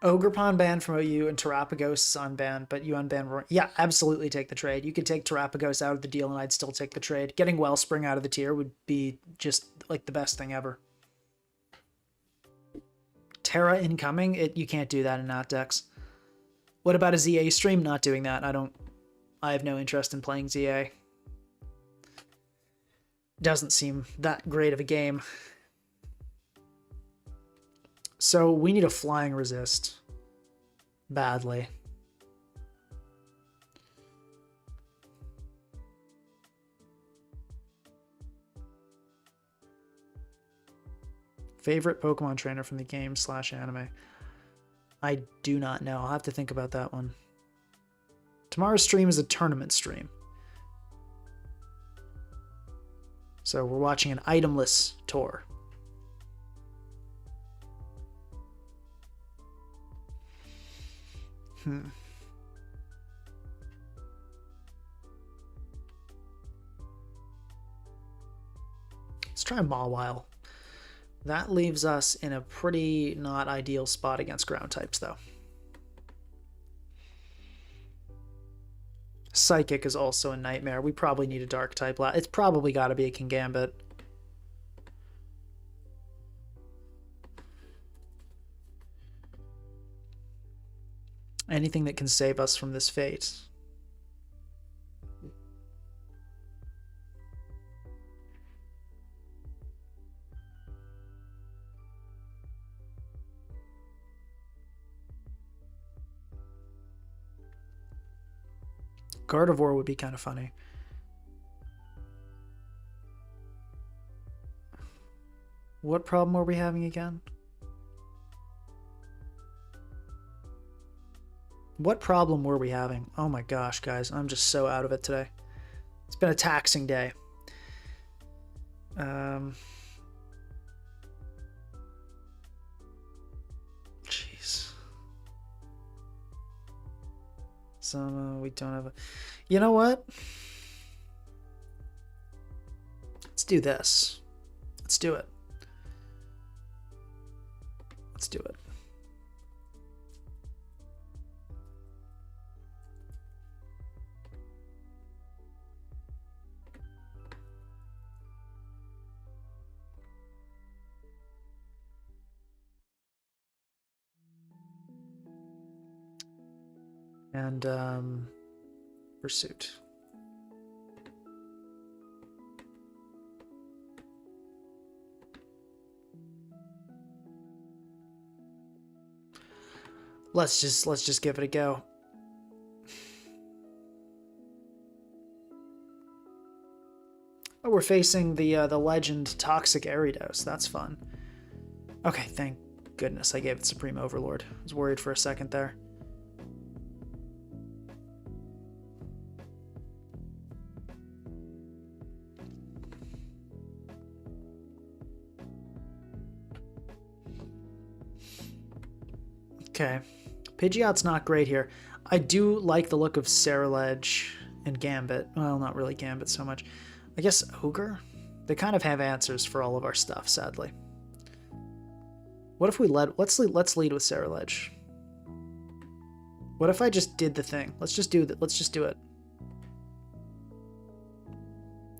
Ogerpon banned from OU and Terapagos is unbanned, but you unbanned... Yeah, absolutely take the trade. You could take Terapagos out of the deal and I'd still take the trade. Getting Wellspring out of the tier would be just like the best thing ever. Terra incoming? You can't do that in Nat decks. What about a ZA stream? Not doing that. I have no interest in playing ZA. Doesn't seem that great of a game. So we need a flying resist. Badly. Favorite Pokemon trainer from the game / anime? I do not know. I'll have to think about that one. Tomorrow's stream is a tournament stream. So we're watching an itemless tour. Let's try Mawile. That leaves us in a pretty not ideal spot against ground types, though. Psychic is also a nightmare. We probably need a dark type. It's probably got to be a Kingambit. Anything that can save us from this fate. Gardevoir would be kind of funny. What problem were we having again? What problem were we having? Oh my gosh, guys. I'm just so out of it today. It's been a taxing day. Jeez. We don't have a... You know what? Let's do this. Let's do it. Let's do it. And Pursuit. Let's just give it a go. Oh, we're facing the legend Toxic Aridos. That's fun. Okay, thank goodness I gave it Supreme Overlord. I was worried for a second there. Okay, Pidgeot's not great here. I do like the look of Sarahledge and Gambit. Well, not really Gambit so much. I guess Ogre? They kind of have answers for all of our stuff, sadly. What if we let's lead with Sarahledge. What if I just did the thing? Let's just do that. Let's just do it.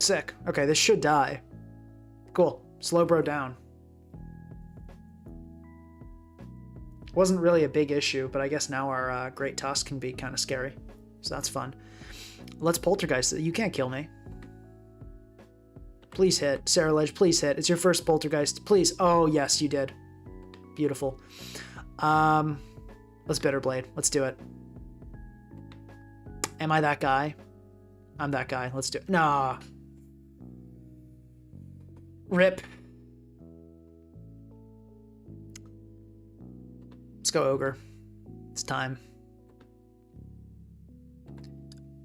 Sick. Okay, this should die. Cool. Slow bro down. Wasn't really a big issue, but I guess now our Great Tusk can be kind of scary. So that's fun. Let's Poltergeist. You can't kill me. Please hit. sarahledge, please hit. It's your first poltergeist. Please. Oh, yes, you did. Beautiful. Let's Bitterblade. Let's do it. Am I that guy? I'm that guy. Let's do it. Nah. Rip. Let's go Ogre. It's time.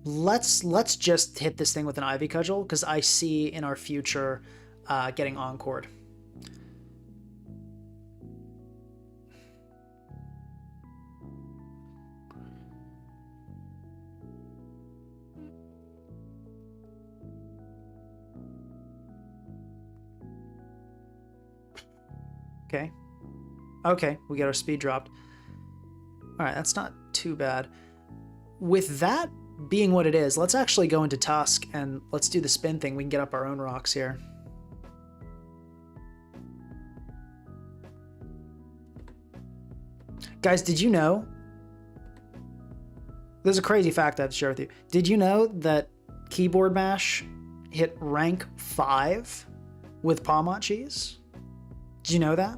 Let's just hit this thing with an Ivy Cudgel, because I see in our future getting Encored. Okay. Okay, we get our speed dropped. All right, that's not too bad. With that being what it is, let's actually go into Tusk and let's do the spin thing. We can get up our own rocks here. Guys, did you know? There's a crazy fact I have to share with you. Did you know that Keyboard Mash hit rank 5 with Palmont Cheese? Did you know that?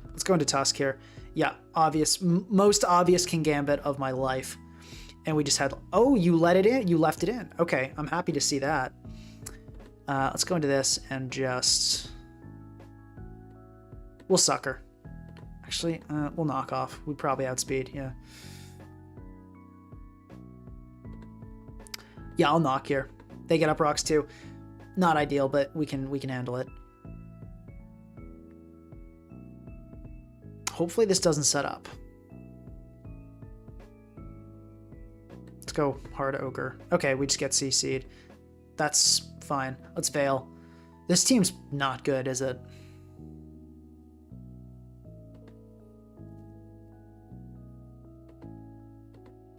Let's go into Tusk here. Yeah, obvious, most obvious King Gambit of my life. And we just had, oh, you let it in, you left it in. Okay, I'm happy to see that. Let's go into this and just, we'll sucker. Actually, we'll knock off. We probably outspeed, yeah. Yeah, I'll knock here. They get up rocks too. Not ideal, but we can handle it. Hopefully this doesn't set up. Let's go hard Ogre. Okay, we just get CC'd. That's fine. Let's fail. This team's not good, is it?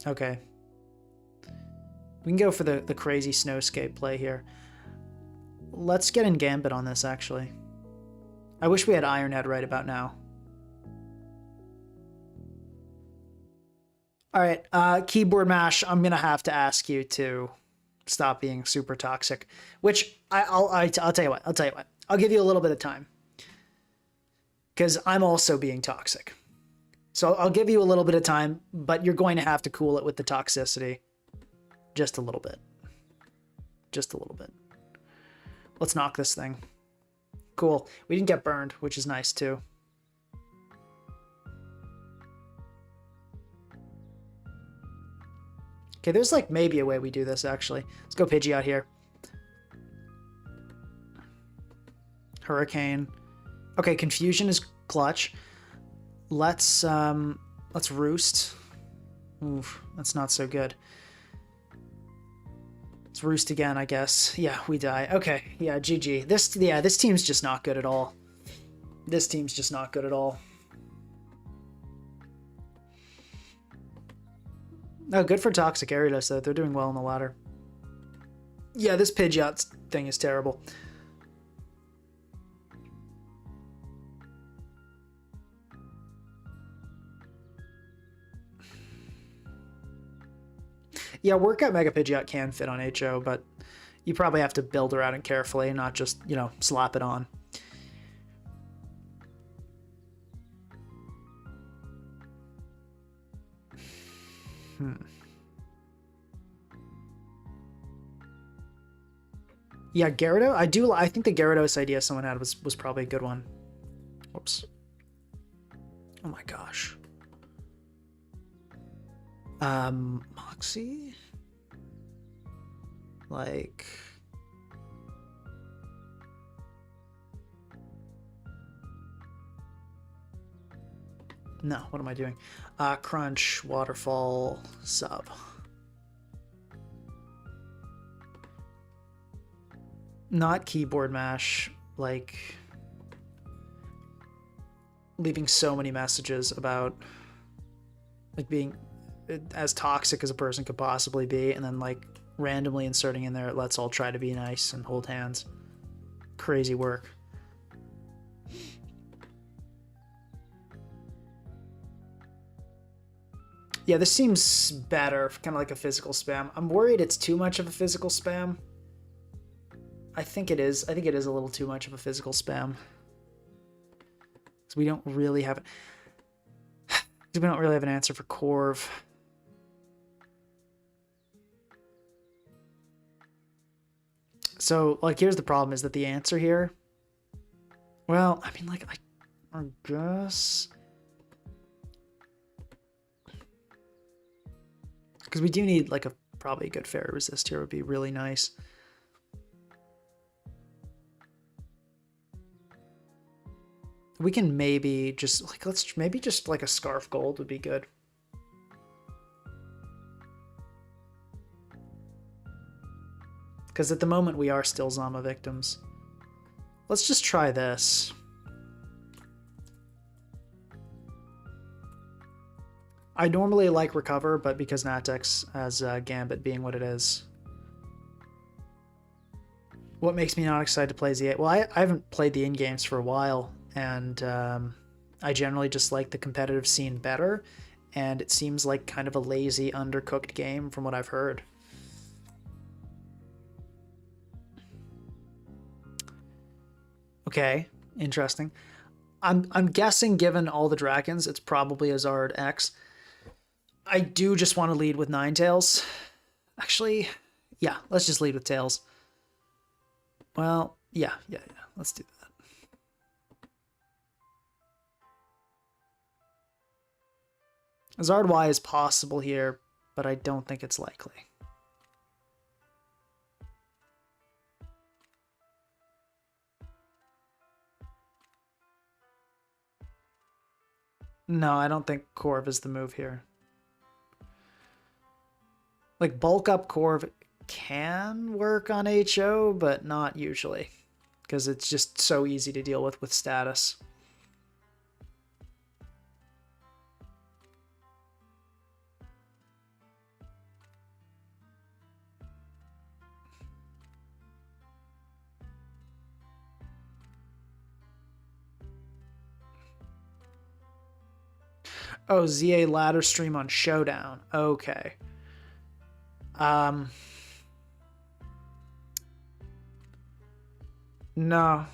Okay. We can go for the crazy snowscape play here. Let's get in Gambit on this, actually. I wish we had Ironhead right about now. All right, Keyboard Mash, I'm going to have to ask you to stop being super toxic, which I'll tell you what. I'll tell you what. I'll give you a little bit of time because I'm also being toxic. So I'll give you a little bit of time, but you're going to have to cool it with the toxicity. Just a little bit. Just a little bit. Let's knock this thing. Cool. We didn't get burned, which is nice too. Okay, there's like maybe a way we do this actually. Let's go Pidgey out here. Hurricane. Okay, Confusion is clutch. Let's Roost. Oof, that's not so good. Let's Roost again, I guess. Yeah, we die. Okay, yeah, GG. This team's just not good at all. This team's just not good at all. Oh, good for Toxic Gyarados, though. They're doing well on the ladder. Yeah, this Pidgeot thing is terrible. Yeah, Workout Mega Pidgeot can fit on HO, but you probably have to build around it carefully and not just, you know, slap it on. Yeah, Gyarados. I think the Gyarados idea someone had was probably a good one. Whoops. Oh my gosh. Moxie? Like... No, what am I doing? Crunch, Waterfall, Sub. Not Keyboard Mash, like... leaving so many messages about like being as toxic as a person could possibly be, and then like randomly inserting in there, let's all try to be nice and hold hands. Crazy work. Yeah, this seems better, kind of like a physical spam. I'm worried it's too much of a physical spam. I think it is. I think it is a little too much of a physical spam. Because we don't really have it. We don't really have an answer for Corv. So, like, here's the problem, is that the answer here... Well, I mean, like, I guess... Because we do need, like, probably a good fairy resist here would be really nice. We can maybe just, like, maybe just, like, a Scarf Gold would be good. Because at the moment we are still Zama victims. Let's just try this. I normally like Recover, but because Natex has Gambit being what it is. What makes me not excited to play Z8? Well, I haven't played the in-games for a while, and I generally just like the competitive scene better, and it seems like kind of a lazy, undercooked game from what I've heard. Okay, interesting. I'm guessing, given all the dragons, it's probably a Zard X. I do just want to lead with Ninetales. Actually, yeah, let's just lead with Tails. Well, yeah, let's do that. Zard Y is possible here, but I don't think it's likely. No, I don't think Corv is the move here. Like, bulk up Corv can work on HO, but not usually, because it's just so easy to deal with status. Oh, ZA ladder stream on Showdown. Okay. No.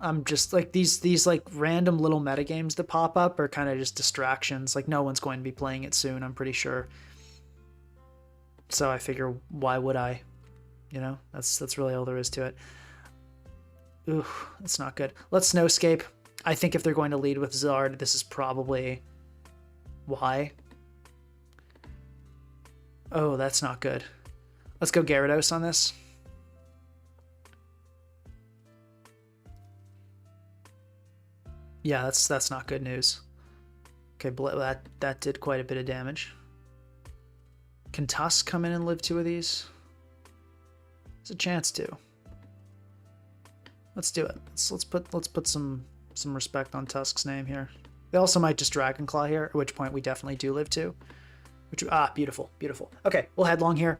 I'm just like these like random little metagames that pop up are kind of just distractions. Like, no one's going to be playing it soon, I'm pretty sure. So I figure, why would I? You know, that's really all there is to it. Ooh, that's not good. Let's Snowscape. I think if they're going to lead with Zard, this is probably why. Oh, that's not good. Let's go Gyarados on this. Yeah, that's not good news. Okay, that did quite a bit of damage. Can Tusk come in and live 2 of these? There's a chance to. Let's do it. Let's put some respect on Tusk's name here. They also might just Dragon Claw here, at which point we definitely do live 2. Which, beautiful, beautiful. Okay, we'll headlong here.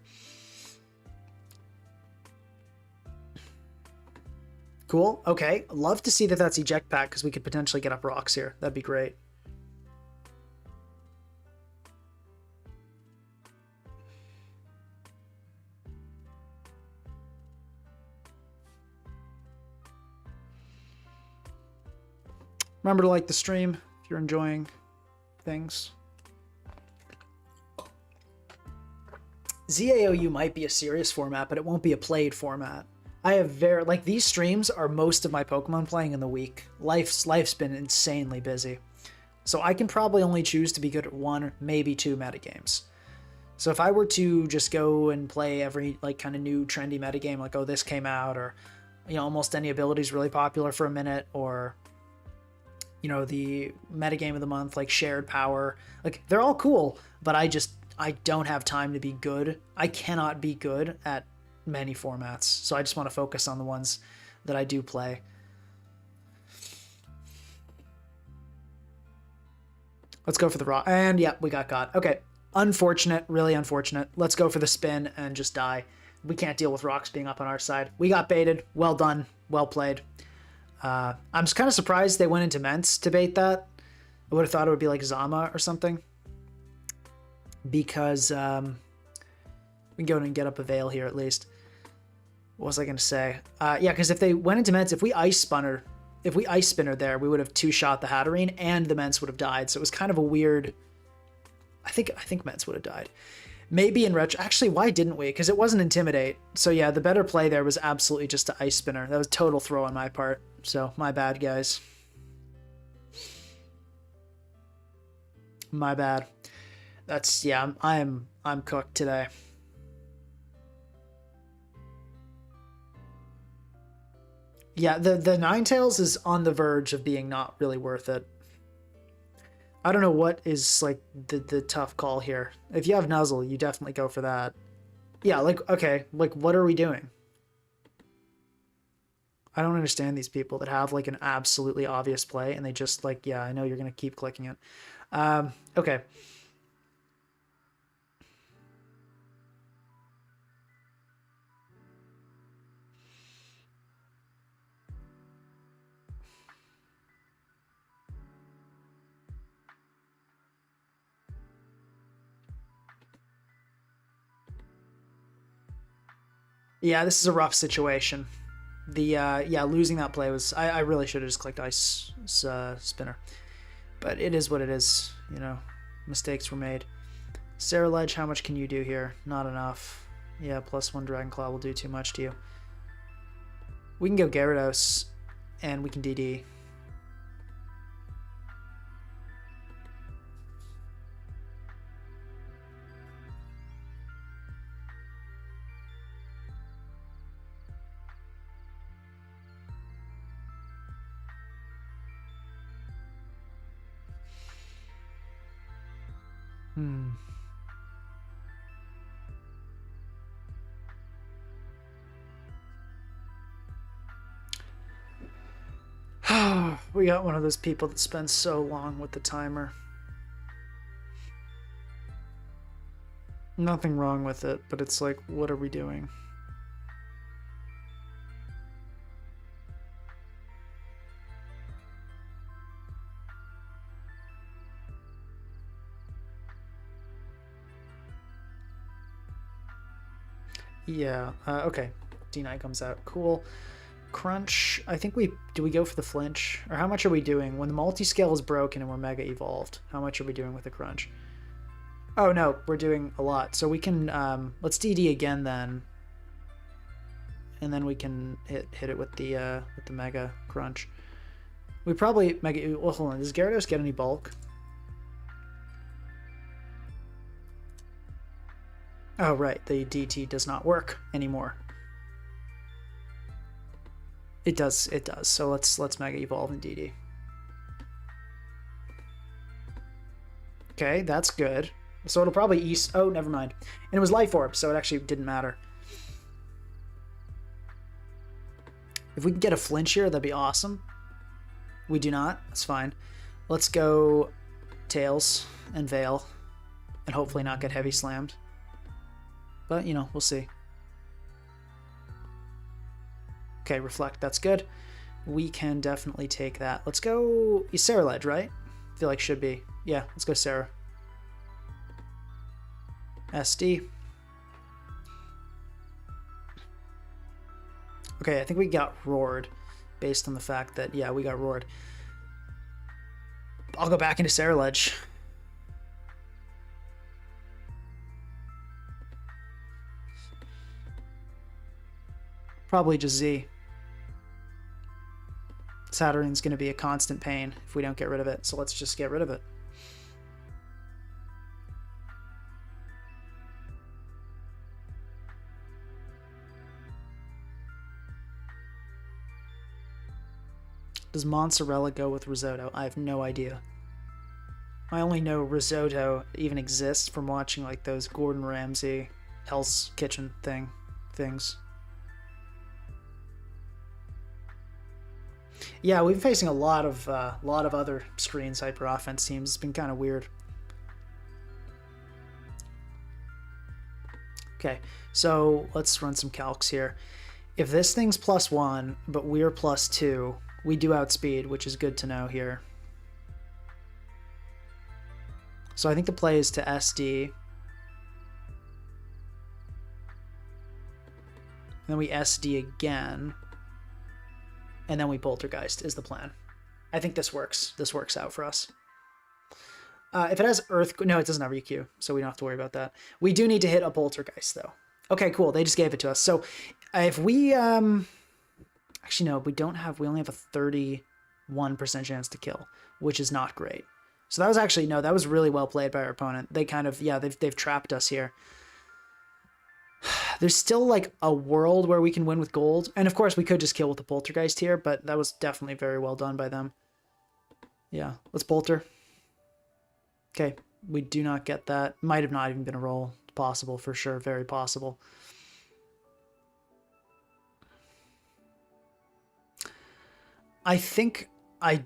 Cool. Okay, love to see that that's eject pack, because we could potentially get up rocks here. That'd be great. Remember to like the stream if you're enjoying things. ZAOU might be a serious format, but it won't be a played format. I have like, these streams are most of my Pokemon playing in the week. Life's been insanely busy. So I can probably only choose to be good at 1, maybe 2 metagames. So if I were to just go and play every, like, kind of new trendy metagame, like, oh, this came out, or, you know, almost any ability is really popular for a minute, or, you know, the metagame of the month, like Shared Power, like, they're all cool, but I don't have time to be good. I cannot be good at many formats, so I just want to focus on the ones that I do play. Let's go for the raw, and yeah, we got. Okay, unfortunate, really unfortunate. Let's go for the spin and just die. We can't deal with rocks being up on our side. We got baited. Well done, well played. I'm just kind of surprised they went into Ments to bait that. I would have thought it would be like Zama or something, because we can go and get up a Veil here at least. What was I going to say? Yeah, because if they went into Mence, if we ice spinner there, we would have two-shot the Hatterene and the Mence would have died. So it was kind of a weird... I think Mence would have died. Maybe in retro... Actually, why didn't we? Because it wasn't Intimidate. So yeah, the better play there was absolutely just to ice spinner. That was total throw on my part. So my bad, guys. My bad. That's... Yeah, I'm cooked today. Yeah, the Ninetales is on the verge of being not really worth it. I don't know what is like the tough call here. If you have Nuzzle, you definitely go for that. Yeah, like, okay, like what are we doing? I don't understand these people that have like an absolutely obvious play and they just like, yeah, I know you're going to keep clicking it. Okay. Yeah, this is a rough situation. Yeah, losing that play was... I really should have just clicked Ice Spinner. But it is what it is, you know. Mistakes were made. Sarahledge, how much can you do here? Not enough. Yeah, +1 Dragonclaw will do too much to you. We can go Gyarados, and we can DD. We got one of those people that spends so long with the timer. Nothing wrong with it, but it's like, what are we doing? Yeah, okay. D9 comes out. Cool. Crunch, I think do we go for the flinch? Or how much are we doing? When the multi-scale is broken and we're mega evolved, how much are we doing with the crunch? Oh no, we're doing a lot. So we can, let's DD again then. And then we can hit it with the mega crunch. We probably well, hold on, does Gyarados get any bulk? Oh right, the DT does not work anymore. It does. So let's mega evolve in DD. Okay, that's good. So it'll probably east. Oh, never mind. And it was Life Orb, so it actually didn't matter. If we can get a flinch here, that'd be awesome. We do not. That's fine. Let's go Tails and Veil, and hopefully not get heavy slammed. But you know, we'll see. Okay, Reflect, that's good. We can definitely take that. Let's go Sarahledge, right? I feel like should be. Yeah, let's go Sarah. SD. Okay, I think we got roared based on the fact that, yeah, we got roared. I'll go back into Sarahledge. Probably just Z. Saturnine's going to be a constant pain if we don't get rid of it, so let's just get rid of it. Does Mozzarella go with risotto? I have no idea. I only know risotto even exists from watching like those Gordon Ramsay Hell's Kitchen things. Yeah, we've been facing a lot of other screens hyper offense teams. It's been kind of weird. Okay, so let's run some calcs here. If this thing's +1, but we're +2, we do outspeed, which is good to know here. So I think the play is to SD. then we SD again, and then we Poltergeist is the plan. I think this works. This works out for us. If it has Earth... No, it doesn't have EQ, so we don't have to worry about that. We do need to hit a Poltergeist, though. Okay, cool. They just gave it to us. So if we... Actually, no, we don't have... We only have a 31% chance to kill, which is not great. So that was actually... No, that was really well played by our opponent. They kind of... Yeah, they've trapped us here. There's still, like, a world where we can win with gold. And, of course, we could just kill with the Poltergeist here, but that was definitely very well done by them. Yeah, let's Polter. Okay, we do not get that. Might have not even been a roll. Possible, for sure. Very possible. I think I...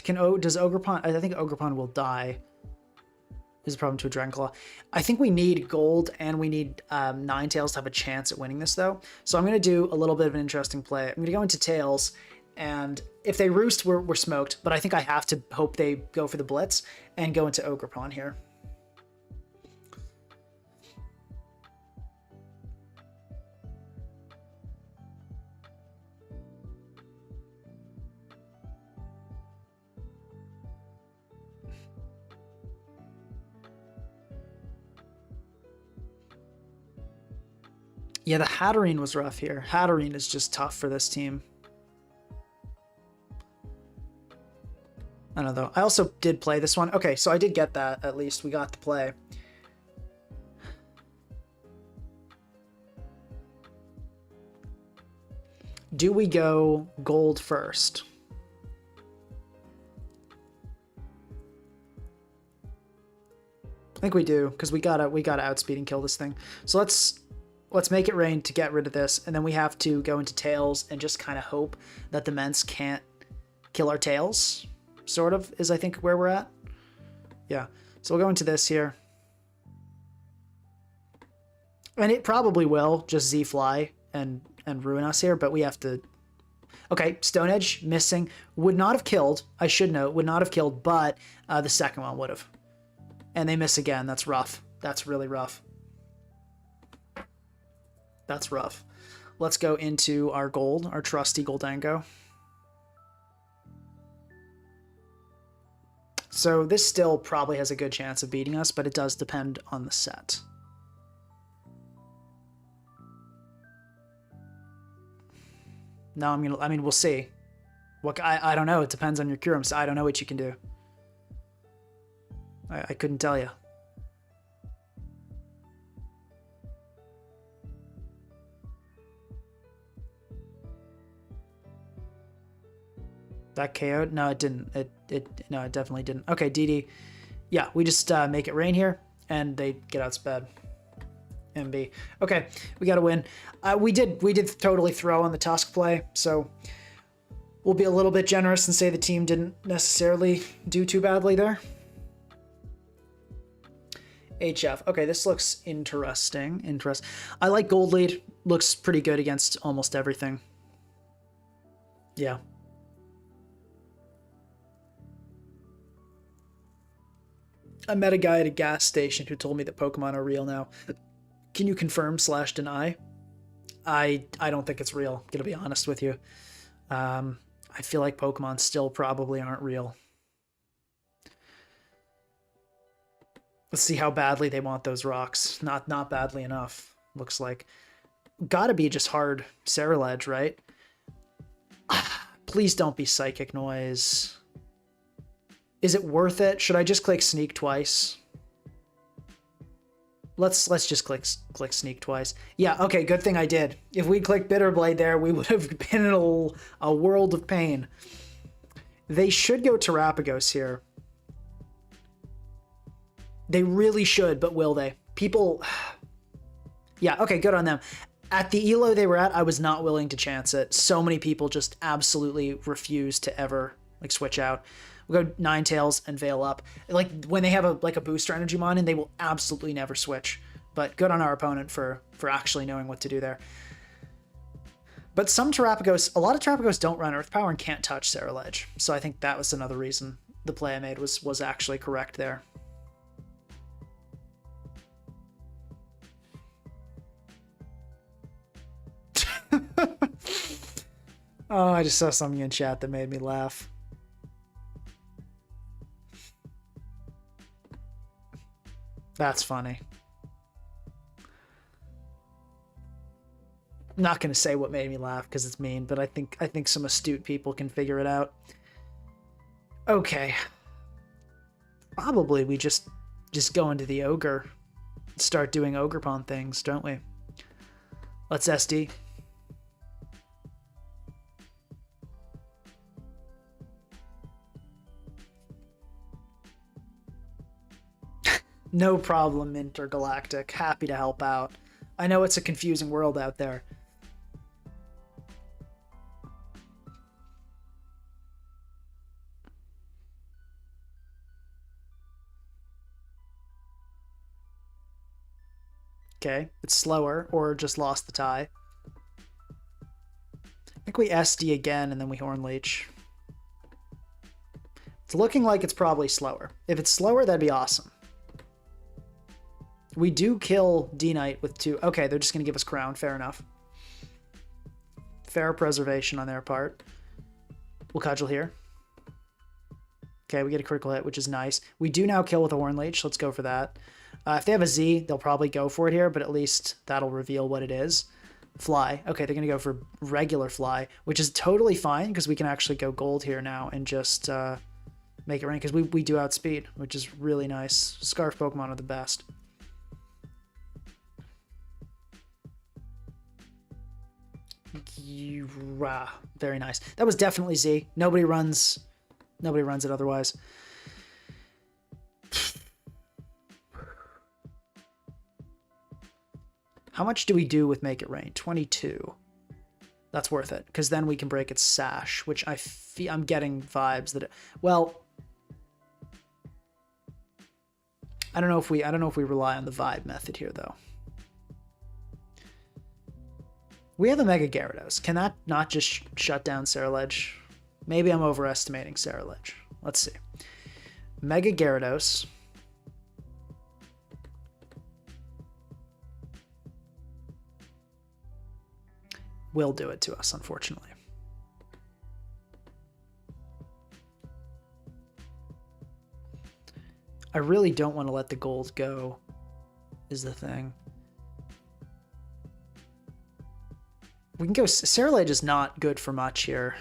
Does Ogrepon... I think Ogrepon will die. Is a problem to a Dragonclaw. I think we need gold and we need Ninetales to have a chance at winning this, though. So I'm going to do a little bit of an interesting play. I'm going to go into Tails, and if they roost, we're smoked. But I think I have to hope they go for the Blitz and go into Ogrepon here. Yeah, the Hatterene was rough here. Hatterene is just tough for this team. I don't know. I also did play this one. Okay, so I did get that, at least. We got the play. Do we go gold first? I think we do, because we gotta outspeed and kill this thing. So let's make it rain to get rid of this, and then we have to go into Tails and just kind of hope that the Ments can't kill our Tails, sort of, is I think where we're at. Yeah, so we'll go into this here. And it probably will just Z-Fly and ruin us here, but we have to... Okay, Stone Edge, missing. Would not have killed, I should note, would not have killed, but the second one would have. And they miss again, that's rough. That's really rough. That's rough. Let's go into our gold, our trusty Goldango. So this still probably has a good chance of beating us, but it does depend on the set. No, I mean, we'll see. What I don't know. It depends on your Curum. So I don't know what you can do. I couldn't tell you. That KO'd? No, it didn't. No, it definitely didn't. Okay, DD. Yeah, we just make it rain here, and they get outsped. MB. Okay, we got to win. We did totally throw on the Tusk play, so we'll be a little bit generous and say the team didn't necessarily do too badly there. HF. Okay, this looks interesting. I like Gold Lead. Looks pretty good against almost everything. Yeah. I met a guy at a gas station who told me that Pokemon are real now. Can you confirm / deny? I don't think it's real, gonna be honest with you. I feel like Pokemon still probably aren't real. Let's see how badly they want those rocks. Not badly enough, looks like. Gotta be just hard Sarahledge, right? Please don't be Psychic Noise. Is it worth it? Should I just click Sneak twice? Let's just click Sneak twice. Yeah, okay, good thing I did. If we clicked Bitterblade there, we would have been in a world of pain. They should go Terapagos here. They really should, but will they? People... Yeah, okay, good on them. At the elo they were at, I was not willing to chance it. So many people just absolutely refused to ever switch out. We'll go Ninetales and Veil up. Like, when they have a booster energy mon in, they will absolutely never switch. But good on our opponent for actually knowing what to do there. But some Terapagos, a lot of Terapagos don't run Earth Power and can't touch Sarahledge. So I think that was another reason the play I made was actually correct there. Oh, I just saw something in chat that made me laugh. That's funny. I'm not going to say what made me laugh because it's mean, but I think some astute people can figure it out. Okay. Probably we just go into the ogre. Start doing ogre pawn things, don't we? Let's SD. No problem, Intergalactic. Happy to help out. I know it's a confusing world out there. Okay, it's slower, or just lost the tie. I think we SD again, and then we Horn Leech. It's looking like it's probably slower. If it's slower, that'd be awesome. We do kill D-Knight with 2. Okay, they're just going to give us Crown. Fair enough. Fair preservation on their part. We'll cudgel here. Okay, we get a critical hit, which is nice. We do now kill with a Horn Leech. Let's go for that. If they have a Z, they'll probably go for it here, but at least that'll reveal what it is. Fly. Okay, they're going to go for regular fly, which is totally fine because we can actually go gold here now and just make it rain because we do outspeed, which is really nice. Scarf Pokemon are the best. Very nice. That was definitely Z. Nobody runs it otherwise. How much do we do with Make It Rain? 22. That's worth it, because then we can break its sash, which I'm getting vibes that well, I don't know if we rely on the vibe method here though. We have a Mega Gyarados. Can that not just shut down Sarahledge? Maybe I'm overestimating Sarahledge. Let's see. Mega Gyarados. Will do it to us, unfortunately. I really don't want to let the gold go, is the thing. We can go... Sarahledge is not good for much here.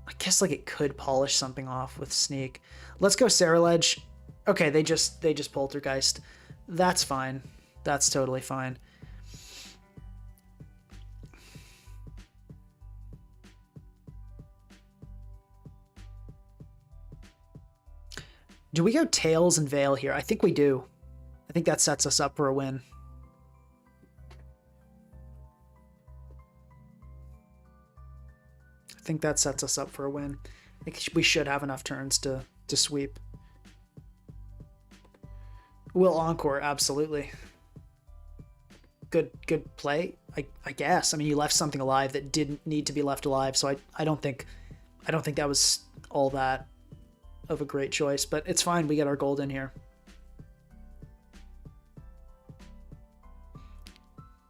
I guess like it could polish something off with Sneak. Let's go Sarahledge. Okay, they just Poltergeist. That's fine. That's totally fine. Do we go Tails and Veil here? I think we do. I think that sets us up for a win. I think that sets us up for a win. I think we should have enough turns to sweep. Will Encore, absolutely. Good play, I guess. I mean, you left something alive that didn't need to be left alive, so I don't think that was all that of a great choice, but it's fine. We get our gold in here.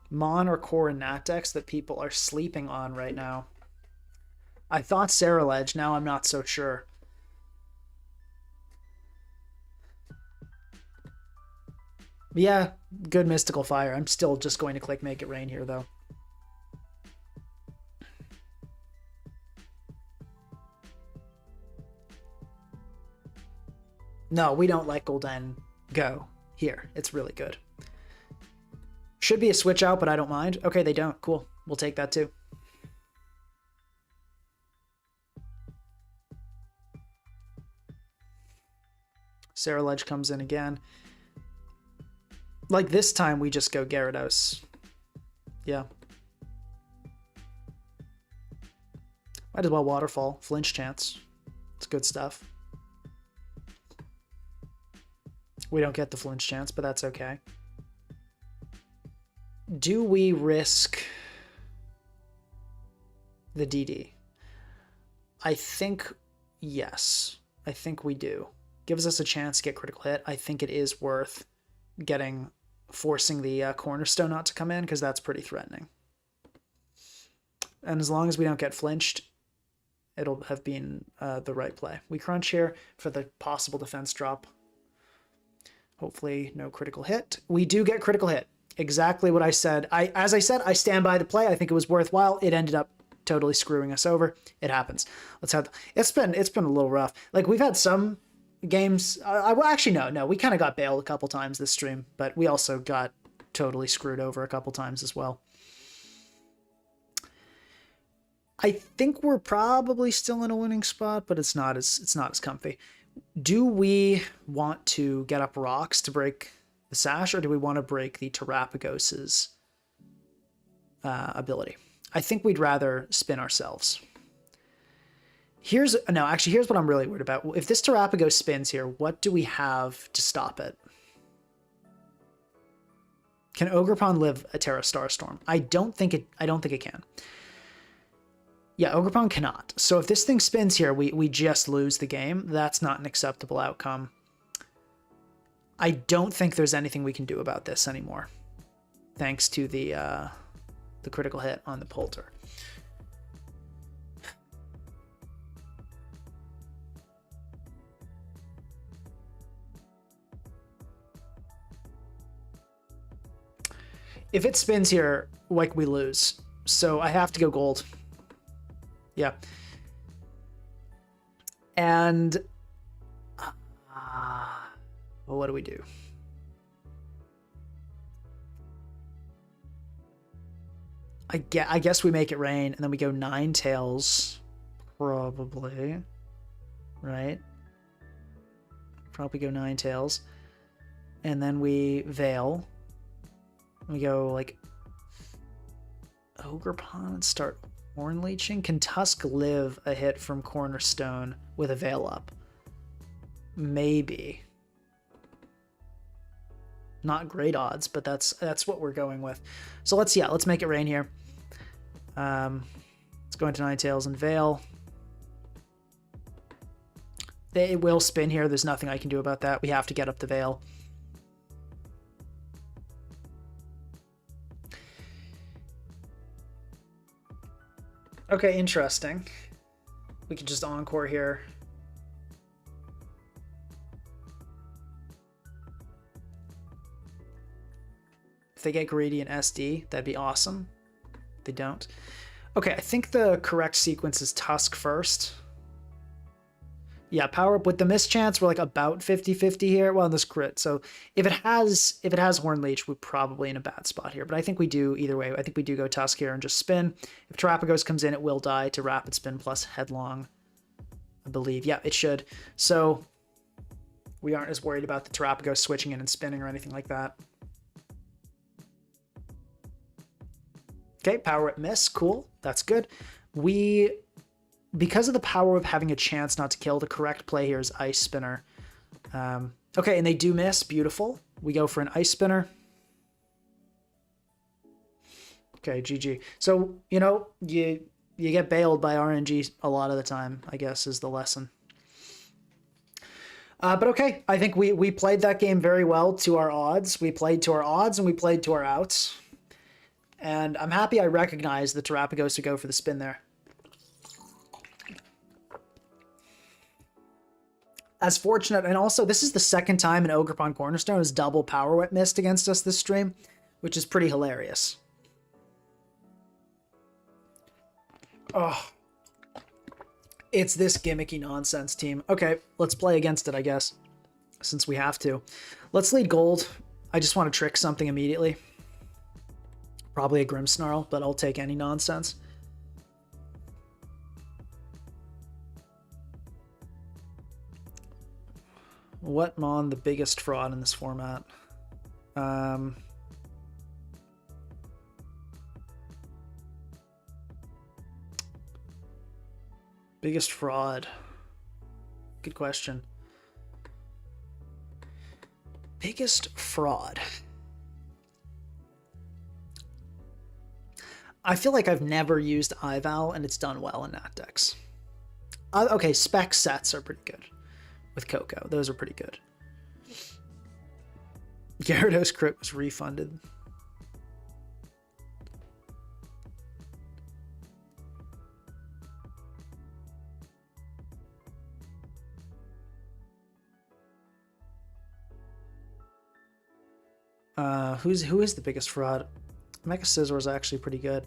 Mon or Core and Natex that people are sleeping on right now. I thought Sarahledge, now I'm not so sure. Yeah, good Mystical Fire. I'm still just going to click Make It Rain here, though. No, we don't let Gul'dan go here. It's really good. Should be a switch out, but I don't mind. Okay, they don't. Cool. We'll take that too. Sarahledge comes in again. Like this time, we just go Gyarados. Yeah. Might as well Waterfall. Flinch chance. It's good stuff. We don't get the flinch chance, but that's okay. Do we risk the DD? I think yes. I think we do. Gives us a chance to get critical hit. I think it is worth forcing the Cornerstone not to come in, because that's pretty threatening. And as long as we don't get flinched, it'll have been the right play. We crunch here for the possible defense drop. Hopefully no critical hit. We do get critical hit. Exactly what I said. As I said, I stand by the play. I think it was worthwhile. It ended up totally screwing us over. It happens. Let's have. It's been a little rough. Like we've had some games. Well, actually no. We kind of got bailed a couple times this stream, but we also got totally screwed over a couple times as well. I think we're probably still in a winning spot, but it's not as comfy. Do we want to get up rocks to break the sash, or do we want to break the Terapagos's ability? I think we'd rather spin ourselves. Here's what I'm really worried about. If this Terapagos spins here, what do we have to stop it? Can Ogerpon live a Terra Starstorm? I don't think it can. Yeah, Ogerpon cannot. So if this thing spins here, we just lose the game. That's not an acceptable outcome. I don't think there's anything we can do about this anymore, thanks to the critical hit on the Polter. If it spins here, like, we lose. So I have to go gold. Yeah. And well, what do we do? I guess we make it rain, and then we go Ninetales, probably, right? Probably go Ninetales, and then we Veil. We go like Ogerpon and start Horn Leeching. Can Tusk live a hit from Cornerstone with a Veil up? Maybe. Not great odds, but that's what we're going with. So let's make it rain here. Let's go into Ninetales and Veil. It will spin here. There's nothing I can do about that. We have to get up the Veil. Okay, interesting. We could just Encore here. If they get greedy and SD, that'd be awesome. They don't. Okay, I think the correct sequence is Tusk first. Yeah, power up with the mischance. We're like about 50-50 here. Well, in this crit. So if it has Horn Leech, we're probably in a bad spot here. But I think we do either way. I think we do go Tusk here and just spin. If Terapagos comes in, it will die to Rapid Spin plus Headlong, I believe. Yeah, it should. So we aren't as worried about the Terapagos switching in and spinning or anything like that. Okay, power whip miss. Cool. That's good. Because of the power of having a chance not to kill, the correct play here is Ice Spinner. Okay, and they do miss. Beautiful. We go for an Ice Spinner. Okay, GG. So, you get bailed by RNG a lot of the time, I guess, is the lesson. But okay, I think we played that game very well to our odds. We played to our odds and we played to our outs. And I'm happy I recognized the Terapagos to go for the spin there. As fortunate, and also this is the second time an Ogerpon Cornerstone has double Power Whip missed against us this stream, which is pretty hilarious. Oh, it's this gimmicky nonsense team. Okay, let's play against it, I guess, since we have to. Let's lead gold. I just want to trick something immediately. Probably a Grimmsnarl, but I'll take any nonsense. What mon the biggest fraud in this format? Biggest fraud. Good question. Biggest fraud. I feel like I've never used iVal and it's done well in Nat decks. Okay, spec sets are pretty good with Coco. Those are pretty good. Gyarados crit was refunded. Who is the biggest fraud? Mega Scizor is actually pretty good.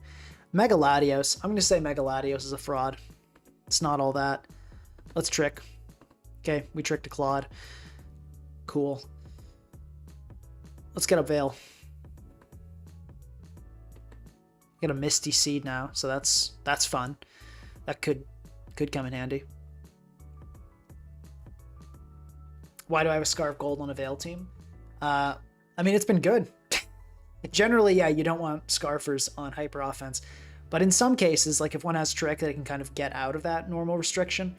Mega Latios. I'm going to say Mega Latios is a fraud. It's not all that. Let's trick. Okay, we tricked a Claude. Cool. Let's get a Veil. Get a Misty Seed now, so that's fun. That could come in handy. Why do I have a Scarf Gold on a Veil team? I mean, it's been good. Generally, yeah, you don't want Scarfers on Hyper Offense. But in some cases, like if one has Trick, they can kind of get out of that normal restriction.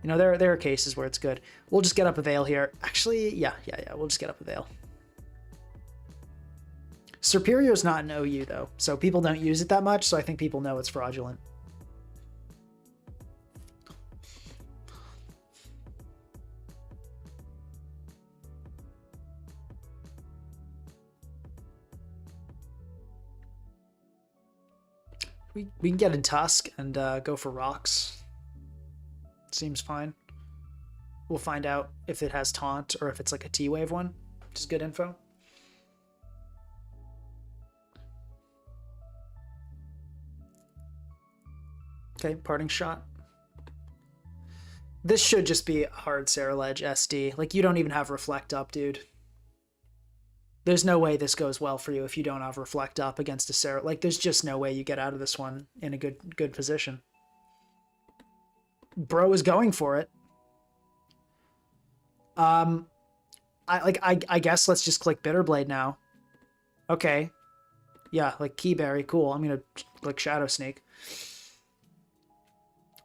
You know, there are cases where it's good. We'll just get up a Veil here. Actually, yeah, we'll just get up a Veil. Serperior is not an OU, though, so people don't use it that much, so I think people know it's fraudulent. We can get in Tusk and go for Rocks. Seems fine. We'll find out if it has Taunt or if it's like a T-Wave one. Just good info. Okay, Parting Shot. This should just be a hard sarahledge SD. Like, you don't even have Reflect up, dude. There's no way this goes well for you if you don't have Reflect up against a Sarah. Like, there's just no way you get out of this one in a good position. Bro is going for it. I guess let's just click Bitterblade now. Okay. Yeah, like Keyberry, cool. I'm gonna click Shadow Sneak.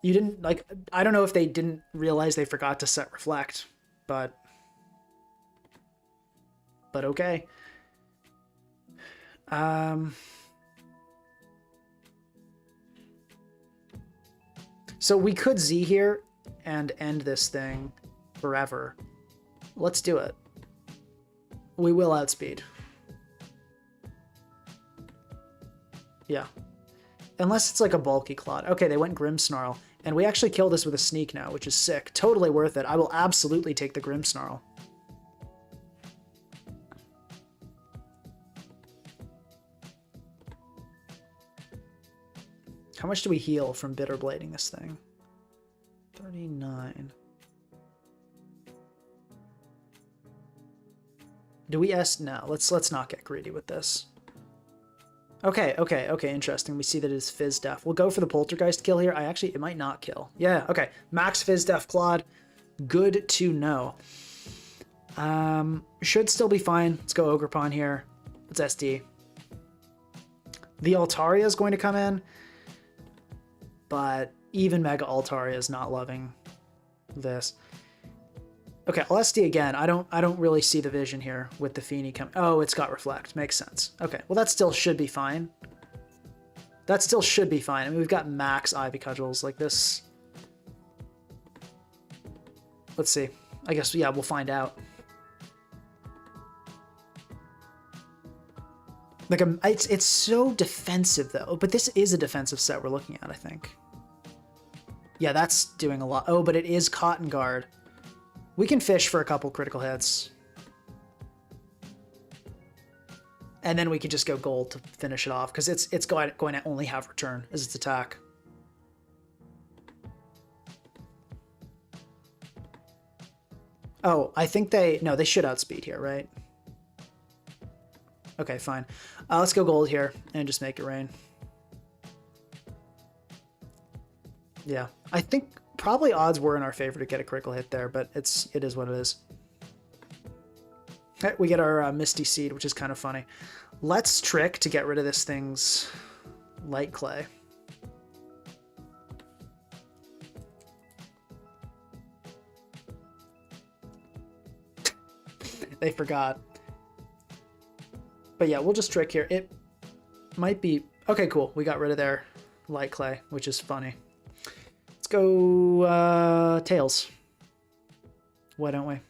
You didn't, like, I don't know if they didn't realize they forgot to set Reflect, but okay. So we could Z here and end this thing forever. Let's do it. We will outspeed. Yeah. Unless it's like a bulky Claude. Okay, they went Grimmsnarl. And we actually kill this with a Sneak now, which is sick. Totally worth it. I will absolutely take the Grimmsnarl. How much do we heal from Bitterblading this thing? 39. Do we No, let's not get greedy with this. Okay, interesting. We see that it's Fizz Def. We'll go for the Poltergeist kill here. It might not kill. Yeah, okay. Max Fizz Def Claude. Good to know. Should still be fine. Let's go Ogerpon here. Let's SD. The Altaria is going to come in, but even Mega Altaria is not loving this. Okay, I'll SD again. I don't really see the vision here with the Feeny coming. Oh, it's got Reflect. Makes sense. Okay, well that still should be fine. That still should be fine. I mean, we've got max Ivy Cudgels like this. Let's see. I guess, yeah, we'll find out. Like, it's so defensive though, but this is a defensive set we're looking at, I think. Yeah, that's doing a lot. Oh, but it is Cotton Guard. We can fish for a couple critical hits. And then we can just go gold to finish it off, because it's going to only have return as its attack. Oh, I think they should outspeed here, right? Okay, fine. Let's go gold here and just make it rain. Yeah, I think probably odds were in our favor to get a critical hit there, but it is what it is. Okay, we get our Misty Seed, which is kind of funny. Let's trick to get rid of this thing's Light Clay. They forgot. But yeah, we'll just trick here. It might be... Okay, cool. We got rid of their Light Clay, which is funny. Let's go Tails. Why don't we?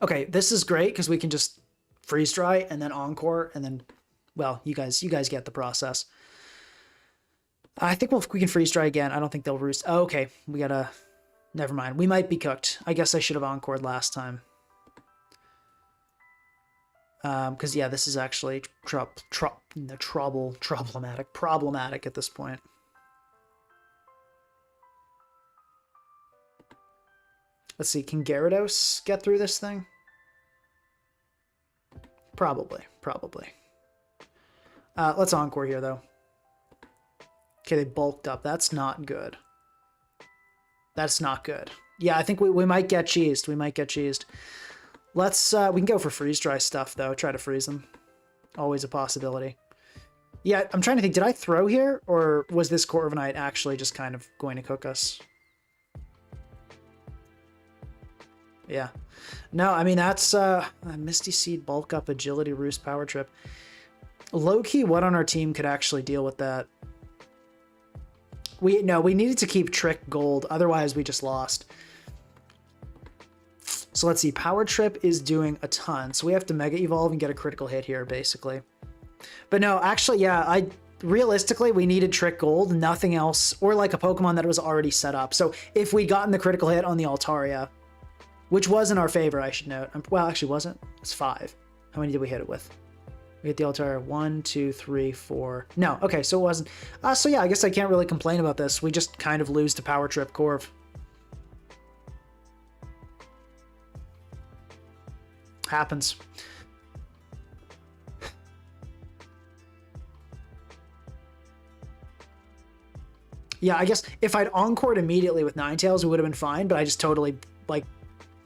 Okay, this is great because we can just freeze dry and then encore and then, well, you guys get the process. I think we can freeze dry again. I don't think they'll roost. Oh, okay, we gotta... Never mind. We might be cooked. I guess I should have encored last time. Because yeah, this is actually problematic at this point. Let's see, can Gyarados get through this thing? Probably. Let's Encore here, though. Okay, they bulked up. That's not good. That's not good. Yeah, I think we might get cheesed. Let's, we can go for freeze-dry stuff, though. Try to freeze them. Always a possibility. Yeah, I'm trying to think, did I throw here? Or was this Corviknight actually just kind of going to cook us? Yeah. No, I mean, that's Misty Seed, Bulk Up, Agility, Roost, Power Trip. Low-key, what on our team could actually deal with that? We needed to keep Trick Gold, otherwise we just lost. So let's see, Power Trip is doing a ton, so we have to Mega Evolve and get a critical hit here, basically. But no, actually, yeah, realistically, we needed Trick Gold, nothing else, or like a Pokemon that was already set up. So if we'd gotten the critical hit on the Altaria, which was in our favor, I should note. Well, actually wasn't. It's 5. How many did we hit it with? We hit the Altaria 1, 2, 3, 4. No, okay, so it wasn't. So yeah, I guess I can't really complain about this. We just kind of lose to Power Trip Corv. Happens. Yeah, I guess if I'd Encored immediately with Ninetales, it would have been fine, but I just totally, like,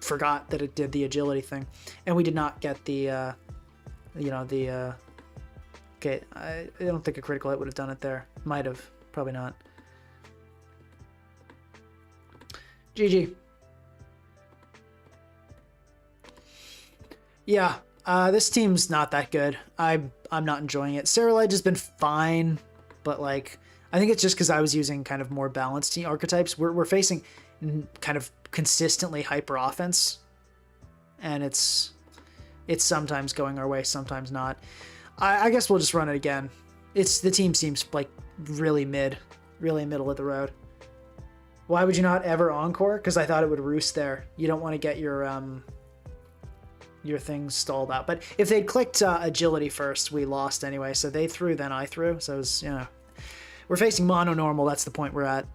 forgot that it did the agility thing. And we did not get the, okay, I don't think a critical hit would have done it there. Might have. Probably not. GG. Yeah, this team's not that good. I'm not enjoying it. Sarahledge has been fine, but, like, I think it's just because I was using kind of more balanced team archetypes. We're facing kind of consistently hyper offense, and it's sometimes going our way, sometimes not. I guess we'll just run it again. The team seems like really middle of the road. Why would you not ever Encore? Because I thought it would roost there. You don't want to get your things stalled out. But if they'd clicked agility first, we lost anyway. So they threw, then I threw. So it was, we're facing mono normal. That's the point we're at.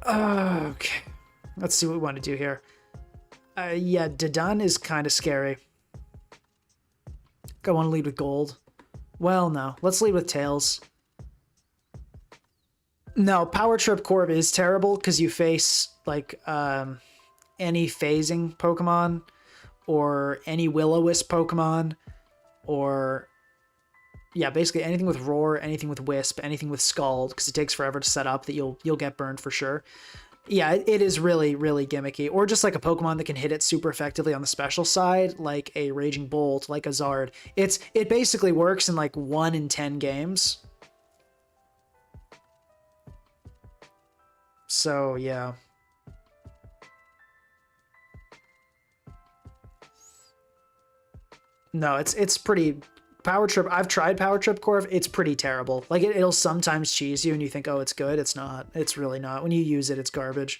Okay. Let's see what we want to do here. Yeah, Dodun is kind of scary. I want to lead with gold. Well, no. Let's lead with tails. No, Power Trip Corv is terrible because you face, like, any phasing Pokemon or any Will-O-Wisp Pokemon or, yeah, basically anything with Roar, anything with Wisp, anything with Scald, because it takes forever to set up that you'll get burned for sure. Yeah, it is really, really gimmicky. Or just like a Pokemon that can hit it super effectively on the special side, like a Raging Bolt, like a Zard. It basically works in like 1 in 10 games. So, yeah. No, it's pretty... Power Trip, I've tried Power Trip Corv, it's pretty terrible. Like, it'll sometimes cheese you and you think, oh, it's good. It's not. It's really not. When you use it, it's garbage.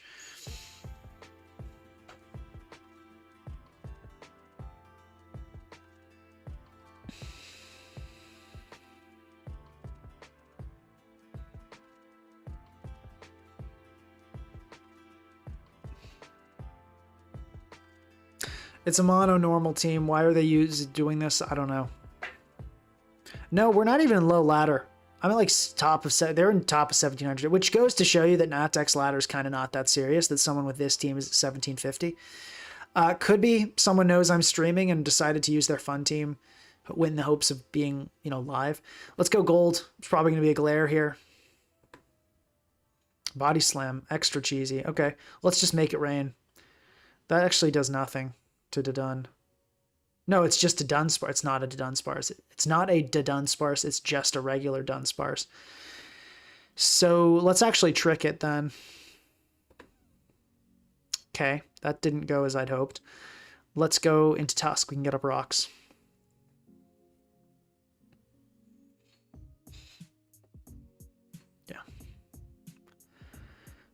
It's a mono normal team. Why are they doing this? I don't know. No, we're not even in low ladder. I'm at like top of they're in top of 1700, which goes to show you that Natex's ladder is kind of not that serious. That someone with this team is at 1750. Could be someone knows I'm streaming and decided to use their fun team in the hopes of being, live. Let's go gold. It's probably going to be a glare here. Body slam, extra cheesy. Okay, let's just make it rain. That actually does nothing to Dodun. No, it's just a Dunsparce. It's not a Dunsparce. It's not a Dunsparce. It's just a regular Dunsparce. So let's actually trick it then. Okay, that didn't go as I'd hoped. Let's go into Tusk. We can get up rocks. Yeah.